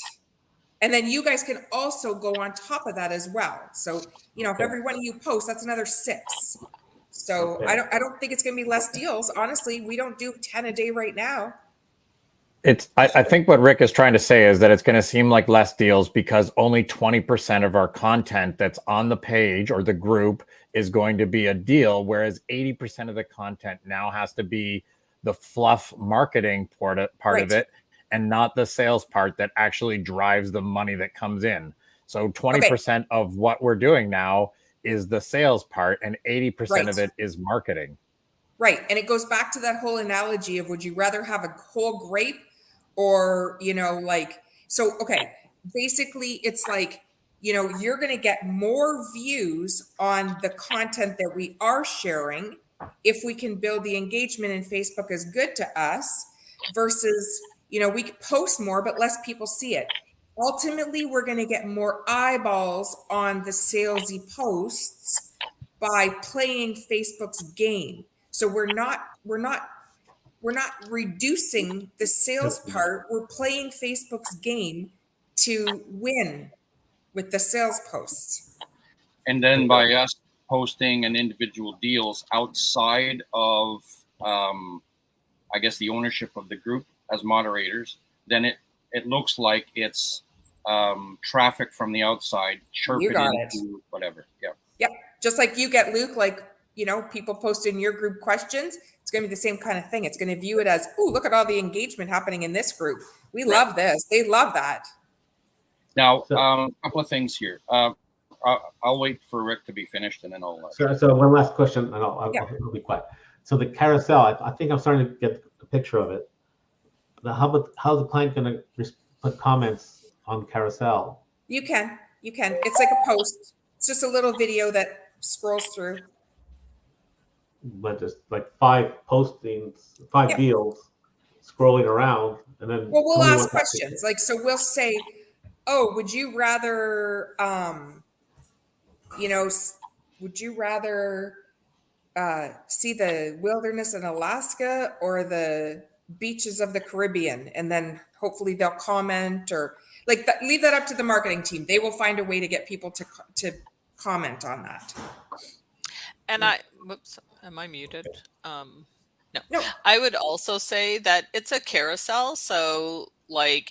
And then you guys can also go on top of that as well. So, if every one of you post, that's another 6. So Okay. I don't think it's going to be less deals. Honestly, we don't do 10 a day right now. I think what Rick is trying to say is that it's going to seem like less deals because only 20% of our content that's on the page or the group is going to be a deal, whereas 80% of the content now has to be the fluff marketing part Right. of it, and not the sales part that actually drives the money that comes in. So 20% of what we're doing now is the sales part, and 80% of Right. it is marketing. Right. And it goes back to that whole analogy of, would you rather have a whole grape or, okay, basically it's like, you're going to get more views on the content that we are sharing if we can build the engagement, and Facebook is good to us, versus, we could post more, but less people see it. Ultimately, we're going to get more eyeballs on the salesy posts by playing Facebook's game. So we're not reducing the sales part. We're playing Facebook's game to win with the sales posts. And then by us posting an individual deals outside of, I guess, the ownership of the group as moderators, then it looks like it's traffic from the outside chirping into whatever. Yeah. Yep. Just like you get, Luke, people post in your group questions. It's going to be the same kind of thing. It's going to view it as, oh, look at all the engagement happening in this group. We love this. They love that. Now, a couple of things here. I'll wait for Rick to be finished, and then I'll. So one last question, and I'll be quiet. So the carousel, I think I'm starting to get a picture of it. How's the client going to put comments on carousel? You can. It's like a post. It's just a little video that scrolls through. But just like 5 postings, 5 deals scrolling around, and then. Well, we'll ask questions. So we'll say, oh, would you rather, would you rather see the wilderness in Alaska or the beaches of the Caribbean? And then hopefully they'll comment, or leave that up to the marketing team. They will find a way to get people to comment on that. And whoops, am I muted? No. I would also say that it's a carousel. So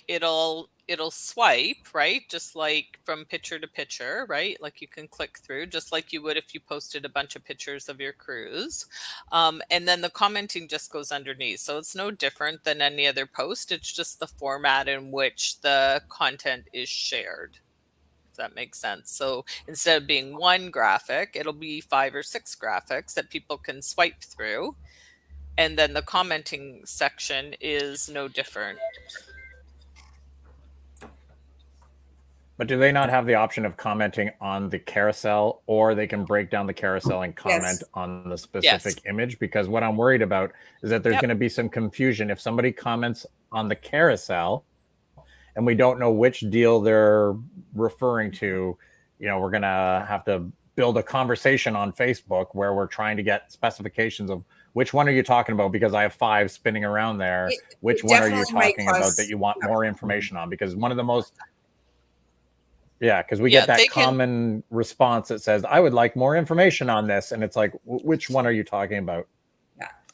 it'll swipe, right? Just like from picture to picture, right? Like you can click through just like you would if you posted a bunch of pictures of your cruise. And then the commenting just goes underneath. So it's no different than any other post. It's just the format in which the content is shared. If that makes sense. So instead of being one graphic, it'll be 5 or 6 graphics that people can swipe through. And then the commenting section is no different. But do they not have the option of commenting on the carousel, or they can break down the carousel and comment on the specific image? Because what I'm worried about is that there's Yep. going to be some confusion if somebody comments on the carousel and we don't know which deal they're referring to. You know, we're going to have to build a conversation on Facebook where we're trying to get specifications of which one are you talking about, because I have 5 spinning around there. Which one are you definitely might talking about cause- that you want more information on? Because one of the most because we Yeah, get that they can- common response that says, I would like more information on this. And it's like, which one are you talking about?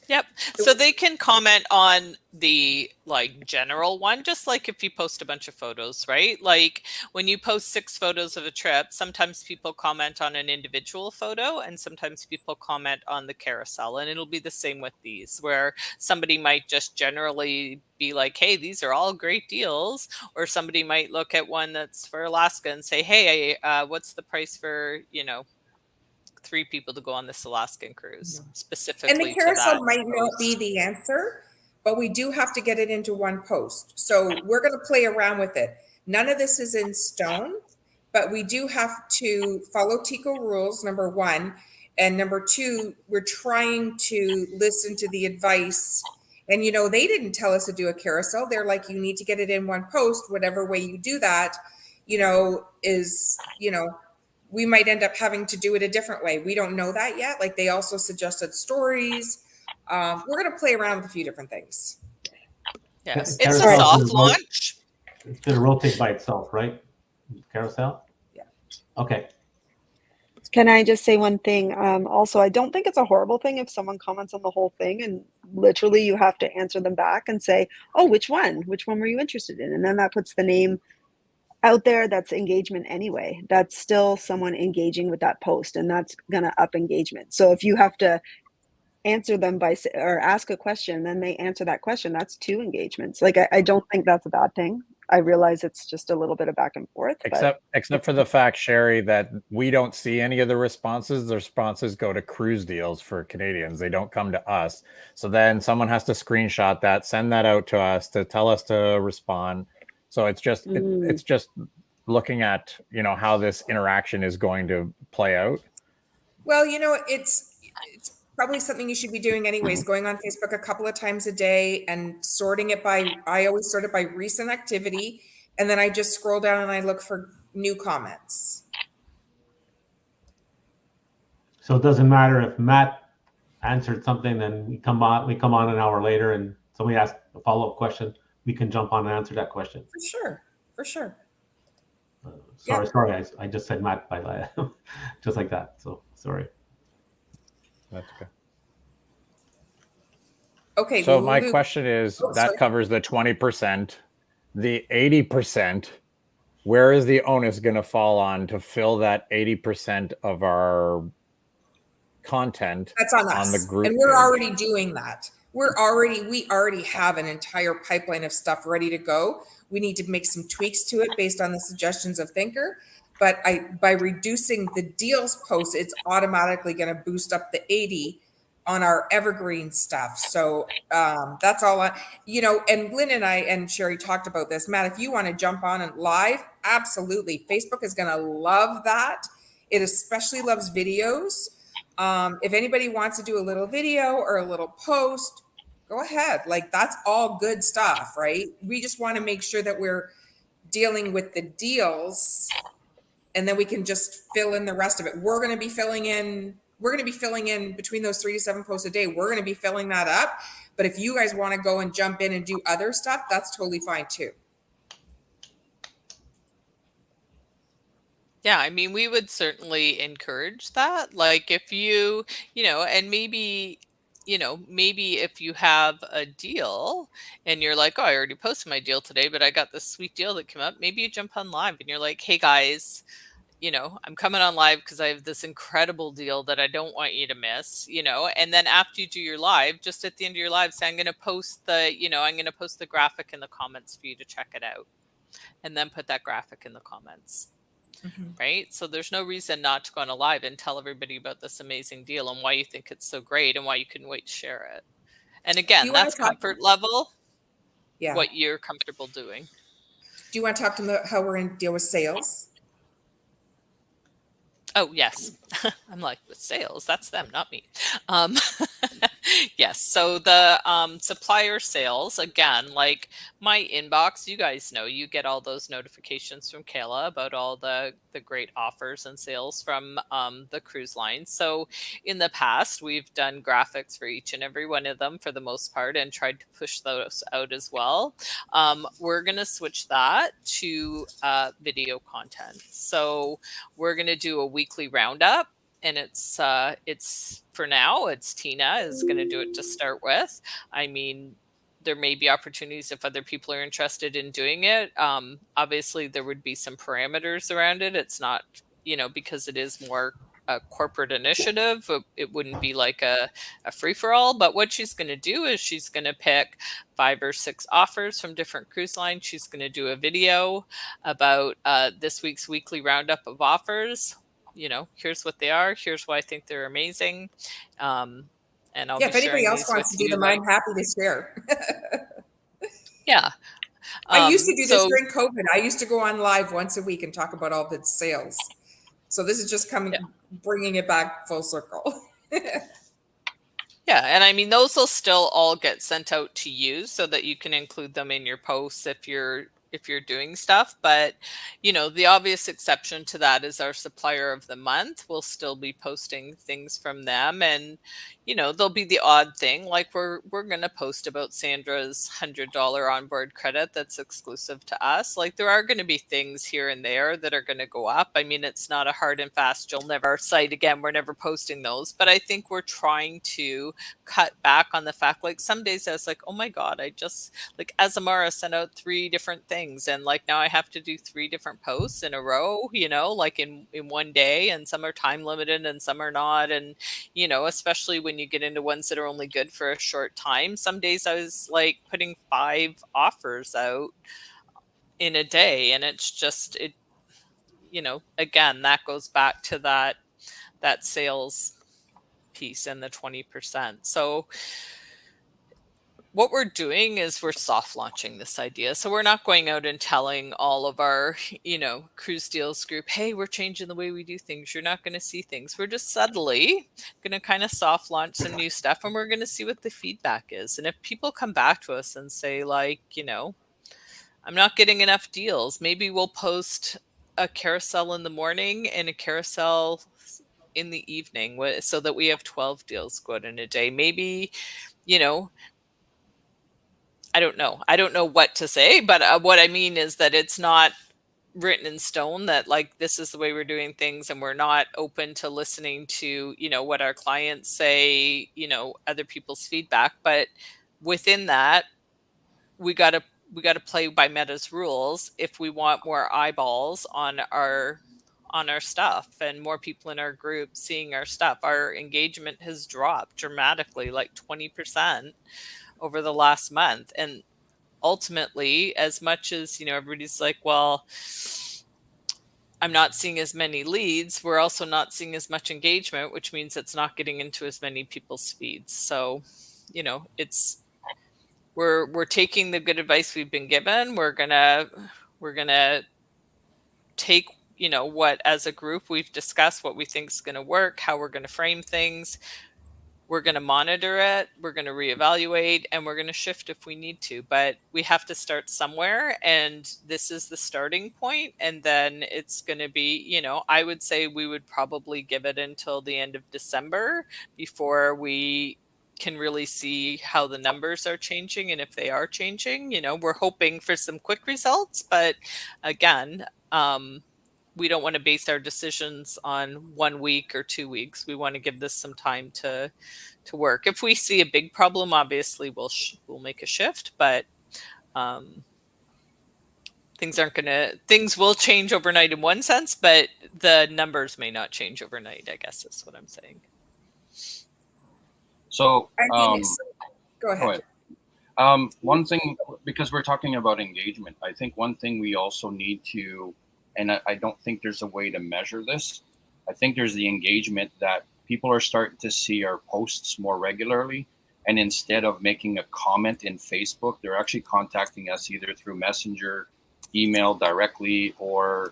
Yep. So they can comment on the like general one, just like if you post a bunch of photos, right? Like when you post 6 photos of a trip, sometimes people comment on an individual photo and sometimes people comment on the carousel. And it'll be the same with these, where somebody might just generally be like, hey, these are all great deals. Or somebody might look at one that's for Alaska and say, hey, what's the price for, 3 people to go on this Alaskan cruise specifically. And the to carousel that might not be post. the answer, but we do have to get it into one post. So we're going to play around with it. None of this is in stone, but we do have to follow TICO rules, number 1. And number 2, we're trying to listen to the advice. And, they didn't tell us to do a carousel. They're like, you need to get it in one post. Whatever way you do that, is, we might end up having to do it a different way. We don't know that yet. Like they also suggested stories. We're going to play around with a few different things. Yes, Yeah, it's a carousel soft is launch. It's going to rotate by itself, right? Carousel? Yeah. Okay. Can I just say one thing? Also, I don't think it's a horrible thing if someone comments on the whole thing and literally you have to answer them back and say, oh, which one? Which one were you interested in? And then that puts the name out there. That's engagement anyway. That's still someone engaging with that post, and that's going to up engagement. So if you have to answer them or ask a question, then they answer that question, that's 2 engagements. Like, I don't think that's a bad thing. I realize it's just a little bit of back and forth. Except for the fact, Sherry, that we don't see any of the responses. The responses go to cruise deals for Canadians. They don't come to us. So then someone has to screenshot that, send that out to us to tell us to respond. So it's just it's just looking at how this interaction is going to play out. Well, it's probably something you should be doing anyways, going on Facebook a couple of times a day and sorting it by, I always sort it by recent activity. And then I just scroll down and I look for new comments. So it doesn't matter if Matt answered something, then we come on an hour later and somebody asks a follow-up question, we can jump on and answer that question. For sure. Sorry, I just said Matt by just like that. So sorry. That's okay. Okay. So my question is, that sorry. covers the 20%, the 80%. Where is the onus going to fall on to fill that 80% of our content? That's on us. the group and we're page? already doing that. We already have an entire pipeline of stuff ready to go. We need to make some tweaks to it based on the suggestions of Thinker. But by reducing the deals post, it's automatically going to boost up the 80 on our evergreen stuff. So that's all and Lynn and I and Sherry talked about this. Matt, if you want to jump on and live, absolutely. Facebook is going to love that. It especially loves videos. If anybody wants to do a little video or a little post, go ahead. Like that's all good stuff, right? We just want to make sure that we're dealing with the deals and then we can just fill in the rest of it. We're going to be filling in between those 3 to 7 posts a day. We're going to be filling that up. But if you guys want to go and jump in and do other stuff, that's totally fine too. Yeah, I mean, we would certainly encourage that. Like if you, and maybe, maybe if you have a deal and you're like, oh, I already posted my deal today, but I got this sweet deal that came up. Maybe you jump on live and you're like, hey guys, I'm coming on live because I have this incredible deal that I don't want you to miss, and then after you do your live, just at the end of your live, say, I'm going to post the graphic in the comments for you to check it out, and then put that graphic in the comments. Mm-hmm. Right. So there's no reason not to go on a live and tell everybody about this amazing deal and why you think it's so great and why you couldn't wait to share it. And again, that's comfort level. Yeah. What you're comfortable doing. Do you want to talk to them about how we're going to deal with sales? Oh, yes. I'm like, with sales, that's them, not me. Um, yes. So the supplier sales, again, like my inbox, you guys know, you get all those notifications from Kayla about all the great offers and sales from the cruise lines. So in the past, we've done graphics for each and every one of them for the most part and tried to push those out as well. We're going to switch that to video content. So we're going to do a weekly roundup, and it's for now, it's Tina is going to do it to start with. I mean, there may be opportunities if other people are interested in doing it. Obviously, there would be some parameters around it. It's not, because it is more a corporate initiative. It wouldn't be like a free for all. But what she's going to do is she's going to pick 5 or 6 offers from different cruise lines. She's going to do a video about this week's weekly roundup of offers. Here's what they are. Here's why I think they're amazing. And I'll Yeah, be if anybody sharing else these wants with to do you, them, I'm happy to share. yeah. I used to do this during COVID. I used to go on live once a week and talk about all the sales. So this is just bringing it back full circle. Yeah, and I mean, those will still all get sent out to you so that you can include them in your posts if you're doing stuff. But the obvious exception to that is our supplier of the month. We'll still be posting things from them, and there'll be the odd thing like we're going to post about Sandra's $100 onboard credit that's exclusive to us. Like there are going to be things here and there that are going to go up. I mean, it's not a hard and fast, you'll never cite again, we're never posting those. But I think we're trying to cut back on the fact, like some days I was like, oh my God, I just like Azamara sent out 3 different things. And like now I have to do 3 different posts in a row, like in one day, and some are time limited and some are not. And, especially when you get into ones that are only good for a short time, some days I was like putting 5 offers out in a day. And it's just, again, that goes back to that sales piece and the 20%. So what we're doing is we're soft launching this idea. So we're not going out and telling all of our, cruise deals group, hey, we're changing the way we do things. You're not going to see things. We're just subtly going to kind of soft launch some new stuff, and we're going to see what the feedback is. And if people come back to us and say like, I'm not getting enough deals, maybe we'll post a carousel in the morning and a carousel in the evening so that we have 12 deals go out in a day. Maybe, I don't know. I don't know what to say, but what I mean is that it's not written in stone that like this is the way we're doing things, and we're not open to listening to, what our clients say, other people's feedback. But within that, we got to play by Meta's rules if we want more eyeballs on our stuff and more people in our group seeing our stuff. Our engagement has dropped dramatically, like 20% over the last month. And ultimately, as much as, everybody's like, well, I'm not seeing as many leads, we're also not seeing as much engagement, which means it's not getting into as many people's feeds. So, we're taking the good advice we've been given. We're gonna take, what as a group we've discussed, what we think is going to work, how we're going to frame things. We're going to monitor it, we're going to reevaluate, and we're going to shift if we need to. But we have to start somewhere, and this is the starting point. And then it's going to be, I would say we would probably give it until the end of December before we can really see how the numbers are changing and if they are changing. We're hoping for some quick results, but again, we don't want to base our decisions on 1 week or 2 weeks. We want to give this some time to work. If we see a big problem, obviously we'll make a shift, but things will change overnight in one sense, but the numbers may not change overnight, I guess is what I'm saying. So Go ahead. one thing, because we're talking about engagement, I think one thing we also need to, and I don't think there's a way to measure this. I think there's the engagement that people are starting to see our posts more regularly. And instead of making a comment in Facebook, they're actually contacting us either through Messenger email directly or,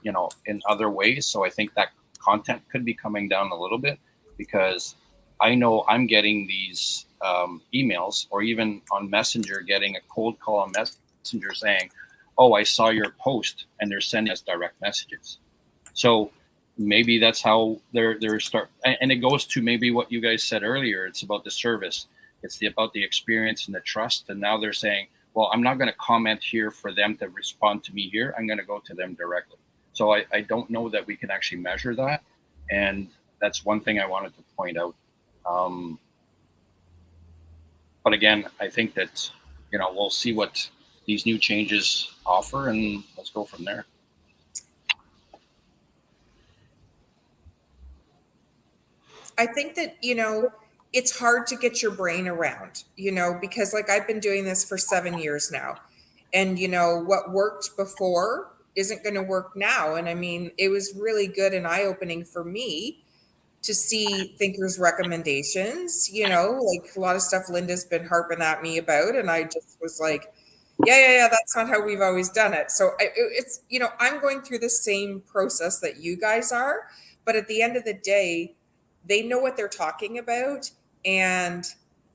you know, in other ways. So I think that content could be coming down a little bit, because I know I'm getting these emails, or even on Messenger, getting a cold call on Messenger saying, oh, I saw your post, and they're sending us direct messages. So maybe that's how they're start, and it goes to maybe what you guys said earlier. It's about the service. It's about the experience and the trust. And now they're saying, well, I'm not going to comment here for them to respond to me here. I'm going to go to them directly. So I don't know that we can actually measure that. And that's one thing I wanted to point out. But again, I think that, you know, we'll see what these new changes offer, and let's go from there. I think that, you know, it's hard to get your brain around, you know, because like I've been doing this for 7 years now. And, you know, what worked before isn't going to work now. And I mean, it was really good and eye opening for me to see Thinker's recommendations, you know, like a lot of stuff Linda's been harping at me about. And I just was like, yeah, that's not how we've always done it. So it's, you know, I'm going through the same process that you guys are. But at the end of the day, they know what they're talking about. And,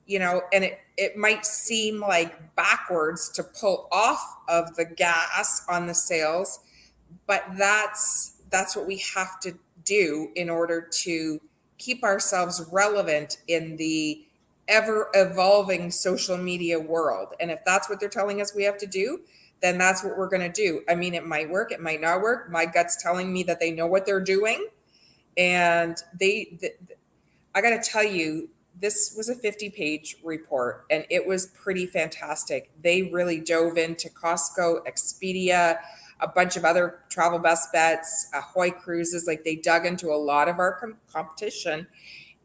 you know, and it might seem like backwards to pull off of the gas on the sales, but that's what we have to do in order to keep ourselves relevant in the ever evolving social media world. And if that's what they're telling us we have to do, then that's what we're going to do. I mean, it might work, it might not work. My gut's telling me that they know what they're doing. And I got to tell you, this was a 50-page report, and it was pretty fantastic. They really dove into Costco, Expedia, a bunch of other travel best bets, Ahoy Cruises. Like, they dug into a lot of our competition,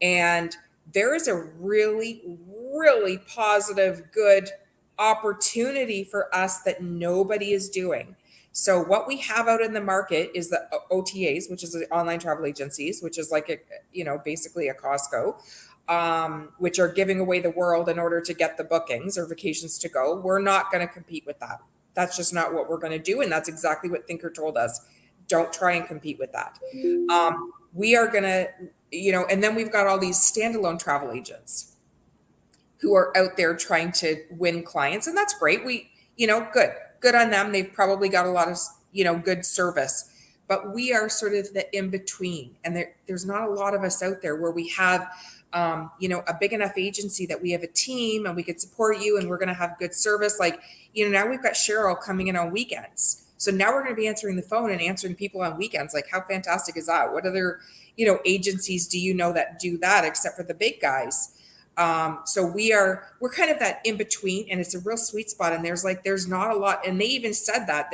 and there is a really, really positive, good opportunity for us that nobody is doing. So what we have out in the market is the OTAs, which is the online travel agencies, which is like a, you know, basically a Costco, which are giving away the world in order to get the bookings or vacations to go. We're not going to compete with that. That's just not what we're going to do. And that's exactly what Thinker told us. Don't try and compete with that. We are going to, you know, and then we've got all these standalone travel agents who are out there trying to win clients. And that's great. We, you know, good on them. They've probably got a lot of, you know, good service, but we are sort of the in between. And there's not a lot of us out there where we have, you know, a big enough agency that we have a team and we could support you and we're going to have good service. Like, you know, now we've got Cheryl coming in on weekends. So now we're going to be answering the phone and answering people on weekends. Like, how fantastic is that? What other, you know, agencies do you know that do that except for the big guys? So we're kind of that in between, and it's a real sweet spot. And there's not a lot. And they even said that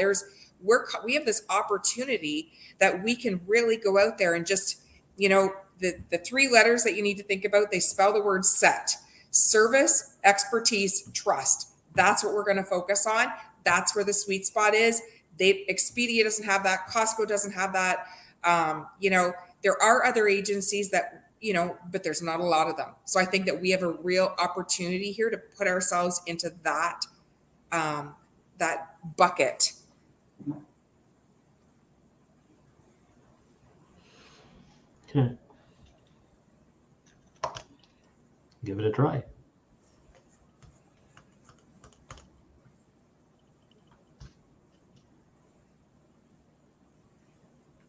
we have this opportunity that we can really go out there and just, you know, the 3 letters that you need to think about, they spell the word SET: service, expertise, trust. That's what we're going to focus on. That's where the sweet spot is. Expedia doesn't have that. Costco doesn't have that. You know, there are other agencies that, you know, but there's not a lot of them. So I think that we have a real opportunity here to put ourselves into that, that bucket. Okay. Give it a try.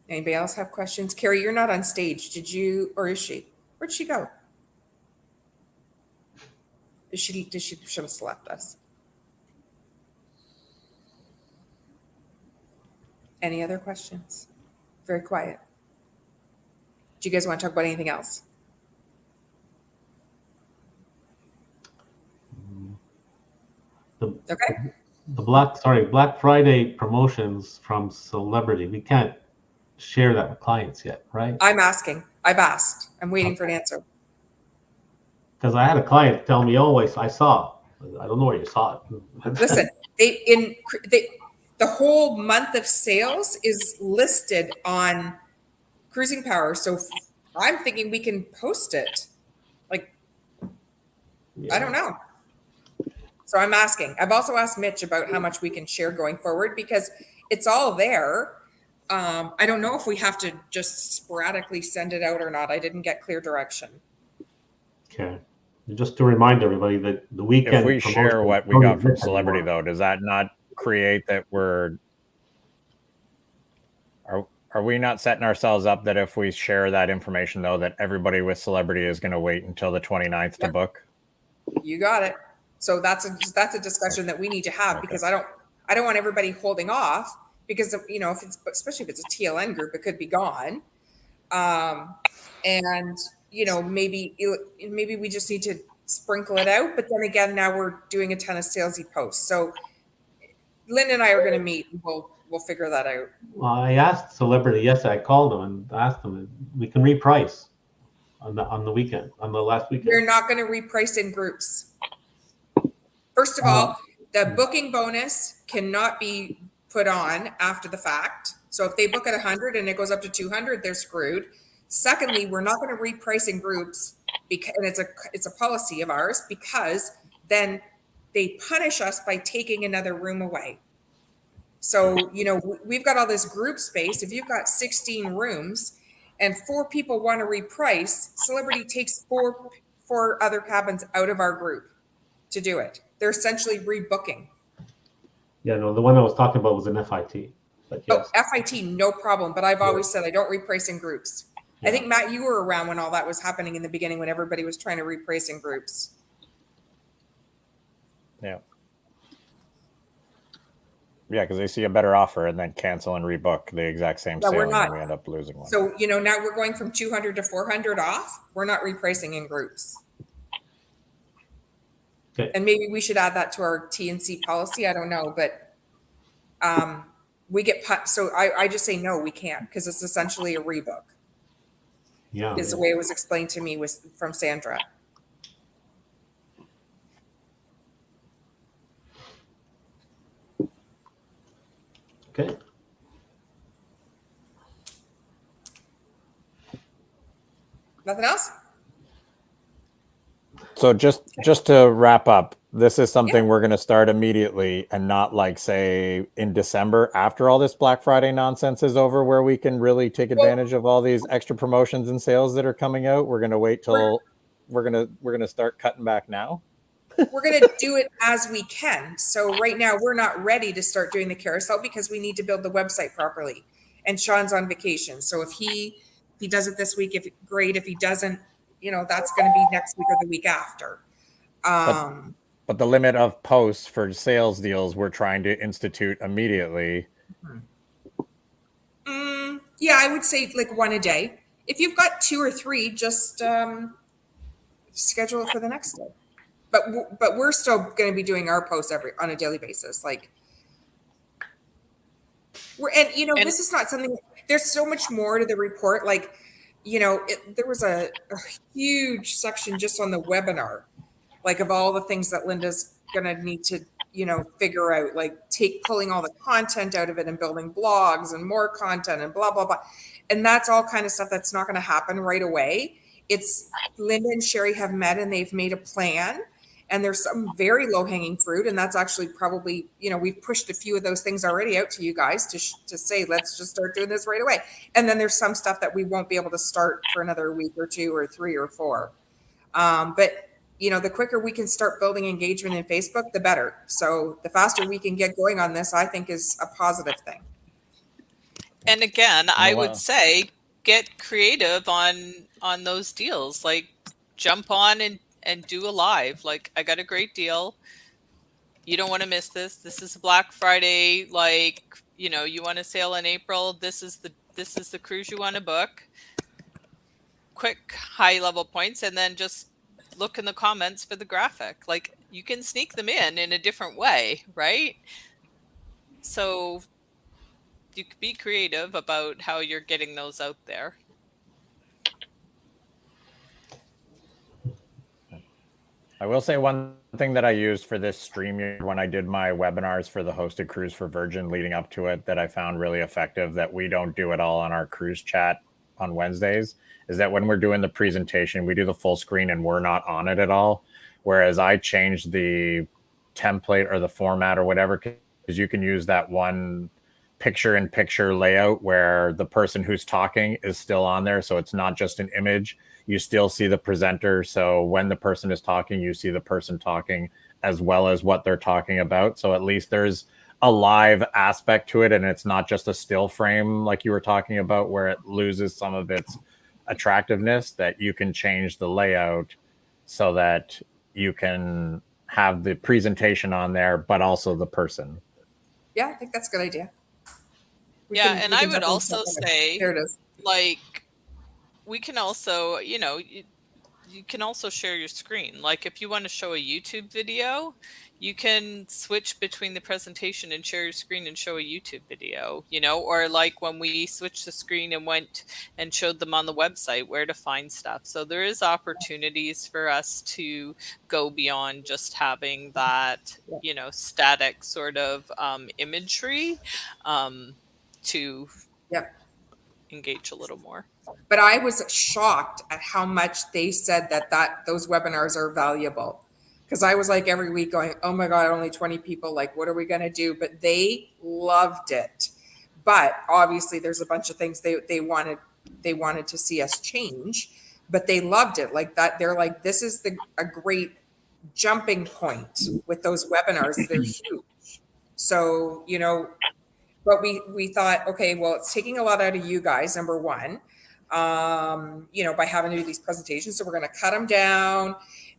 Anybody else have questions? Carrie, you're not on stage. Did you, or is she? Where'd she go? She should have left us. Any other questions? Very quiet. Do you guys want to talk about anything else? Okay. The Black Friday promotions from Celebrity. We can't share that with clients yet, right? I'm asking. I've asked. I'm waiting for an answer. Because I had a client tell me, "Oh, I saw it." I don't know where you saw it. Listen, the whole month of sales is listed on Cruising Power. So I'm thinking we can post it. Like, Yeah. I don't know. So I'm asking. I've also asked Mitch about how much we can share going forward because it's all there. I don't know if we have to just sporadically send it out or not. I didn't get clear direction. Okay. Just to remind everybody that the weekend. If we share promotion what we don't got from exist Celebrity, anymore. though, does that not create that are we not setting ourselves up that if we share that information, though, that everybody with Celebrity is going to wait until the 29th to Yep. book? You got it. So that's a discussion that we need to have Okay. because I don't want everybody holding off because you know, if it's, especially if it's a TLN group, it could be gone. And you know, maybe we just need to sprinkle it out. But then again, now we're doing a ton of salesy posts. So Lynn and I are going to meet. And we'll figure that out. Well, I asked Celebrity yesterday. I called them and asked them. We can reprice on the weekend, on the last weekend. We're not going to reprice in groups. First of all, the booking bonus cannot be put on after the fact. So if they book at 100 and it goes up to 200, they're screwed. Secondly, we're not going to reprice in groups because, and it's a policy of ours, because then they punish us by taking another room away. So, you know, we've got all this group space. If you've got 16 rooms and 4 people want to reprice, Celebrity takes four other cabins out of our group to do it. They're essentially rebooking. Yeah, no, the one I was talking about was an FIT. But yes. Oh, FIT, no problem. But I've always said I don't reprice in groups. Yeah. I think, Matt, you were around when all that was happening in the beginning, when everybody was trying to reprice in groups. Yeah. Yeah, because they see a better offer and then cancel and rebook the exact same Yeah, sale, we're and not. then we end up losing one. So, you know, now we're going from 200 to 400 off. We're not repricing in groups. Okay. And maybe we should add that to our TNC policy. I don't know, but we get so I just say no, we can't, because it's essentially a rebook. Yeah. Is the way it was explained to me from Sandra. Okay. Nothing else? So just to wrap up, this is something we're going to start immediately and not like say in December after all this Black Friday nonsense is over, where we can really take advantage of all these extra promotions and sales that are coming out. We're going to wait till we're going to start cutting back now. We're going to do it as we can. So right now we're not ready to start doing the carousel because we need to build the website properly. And Sean's on vacation. So if he does it this week, great. If he doesn't, you know, that's going to be next week or the week after. But the limit of posts for sales deals we're trying to institute immediately. Yeah, I would say like 1 a day. If you've got 2 or 3, just schedule it for the next day. But we're still going to be doing our posts on a daily basis. Like this is not something. There's so much more to the report. Like, you know, there was a huge section just on the webinar, like of all the things that Linda's going to need to, you know, figure out, like pulling all the content out of it and building blogs and more content and blah, blah, blah. And that's all kind of stuff that's not going to happen right away. It's Linda and Sherry have met and they've made a plan, and there's some very low hanging fruit. And that's actually probably, you know, we've pushed a few of those things already out to you guys to say, let's just start doing this right away. And then there's some stuff that we won't be able to start for another week or 2 or 3 or 4. But you know, the quicker we can start building engagement in Facebook, the better. So the faster we can get going on this, I think, is a positive thing. And again, I would say get creative on those deals. Like jump on and do a live. Like, I got a great deal. You don't want to miss this. This is Black Friday. Like, you know, you want to sail in April. This is the cruise you want to book. Quick high level points, and then just look in the comments for the graphic. Like, you can sneak them in a different way, right? So you could be creative about how you're getting those out there. I will say one thing that I used for this stream when I did my webinars for the hosted cruise for Virgin leading up to it that I found really effective, that we don't do at all on our cruise chat on Wednesdays, is that when we're doing the presentation, we do the full screen and we're not on it at all. Whereas I changed the template or the format or whatever, because you can use that one picture-in-picture layout where the person who's talking is still on there. So it's not just an image. You still see the presenter. So when the person is talking, you see the person talking as well as what they're talking about. So at least there's a live aspect to it, and it's not just a still frame like you were talking about where it loses some of its attractiveness, that you can change the layout so that you can have the presentation on there, but also the person. Yeah, I think that's a good idea. Yeah, We and I would definitely also jump on it. say, There it is. like, we can also, you can also share your screen. Like if you want to show a YouTube video, you can switch between the presentation and share your screen and show a YouTube video, or like when we switched the screen and went and showed them on the website where to find stuff. So there is opportunities for us to go beyond just having that, static sort of imagery to Yep. engage a little more. But I was shocked at how much they said that those webinars are valuable. Because I was like every week going, oh my God, only 20 people, like, what are we going to do? But they loved it. But obviously there's a bunch of things they wanted to see us change, but they loved it like that. They're like, this is a great jumping point with those webinars. They're huge. So, but we thought, okay, well, it's taking a lot out of you guys, number one, by having to do these presentations. So we're going to cut them down,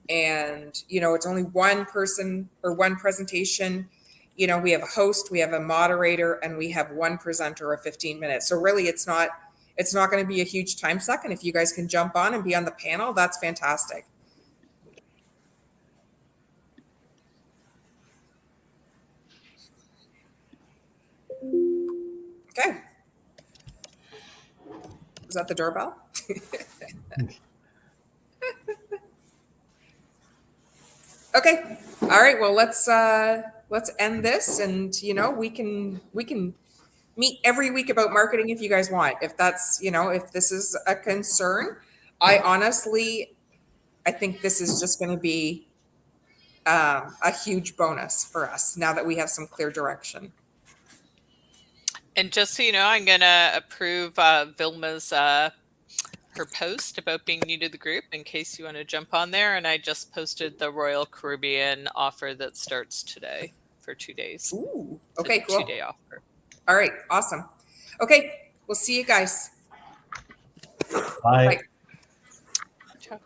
and, it's only one person or one presentation. We have a host, we have a moderator, and we have one presenter of 15 minutes. So really it's not going to be a huge time suck. And if you guys can jump on and be on the panel, that's fantastic. Okay. Is that the doorbell? Okay. All right. Well, let's end this, and we can meet every week about marketing if you guys want. If that's if this is a concern, I think this is just going to be a huge bonus for us now that we have some clear direction. And just so you know, I'm going to approve Vilma's her post about being new to the group in case you want to jump on there. And I just posted the Royal Caribbean offer that starts today for 2 days. Ooh, okay, cool. 2-day offer. All right, awesome. Okay, we'll see you guys. Bye. Bye. Ciao.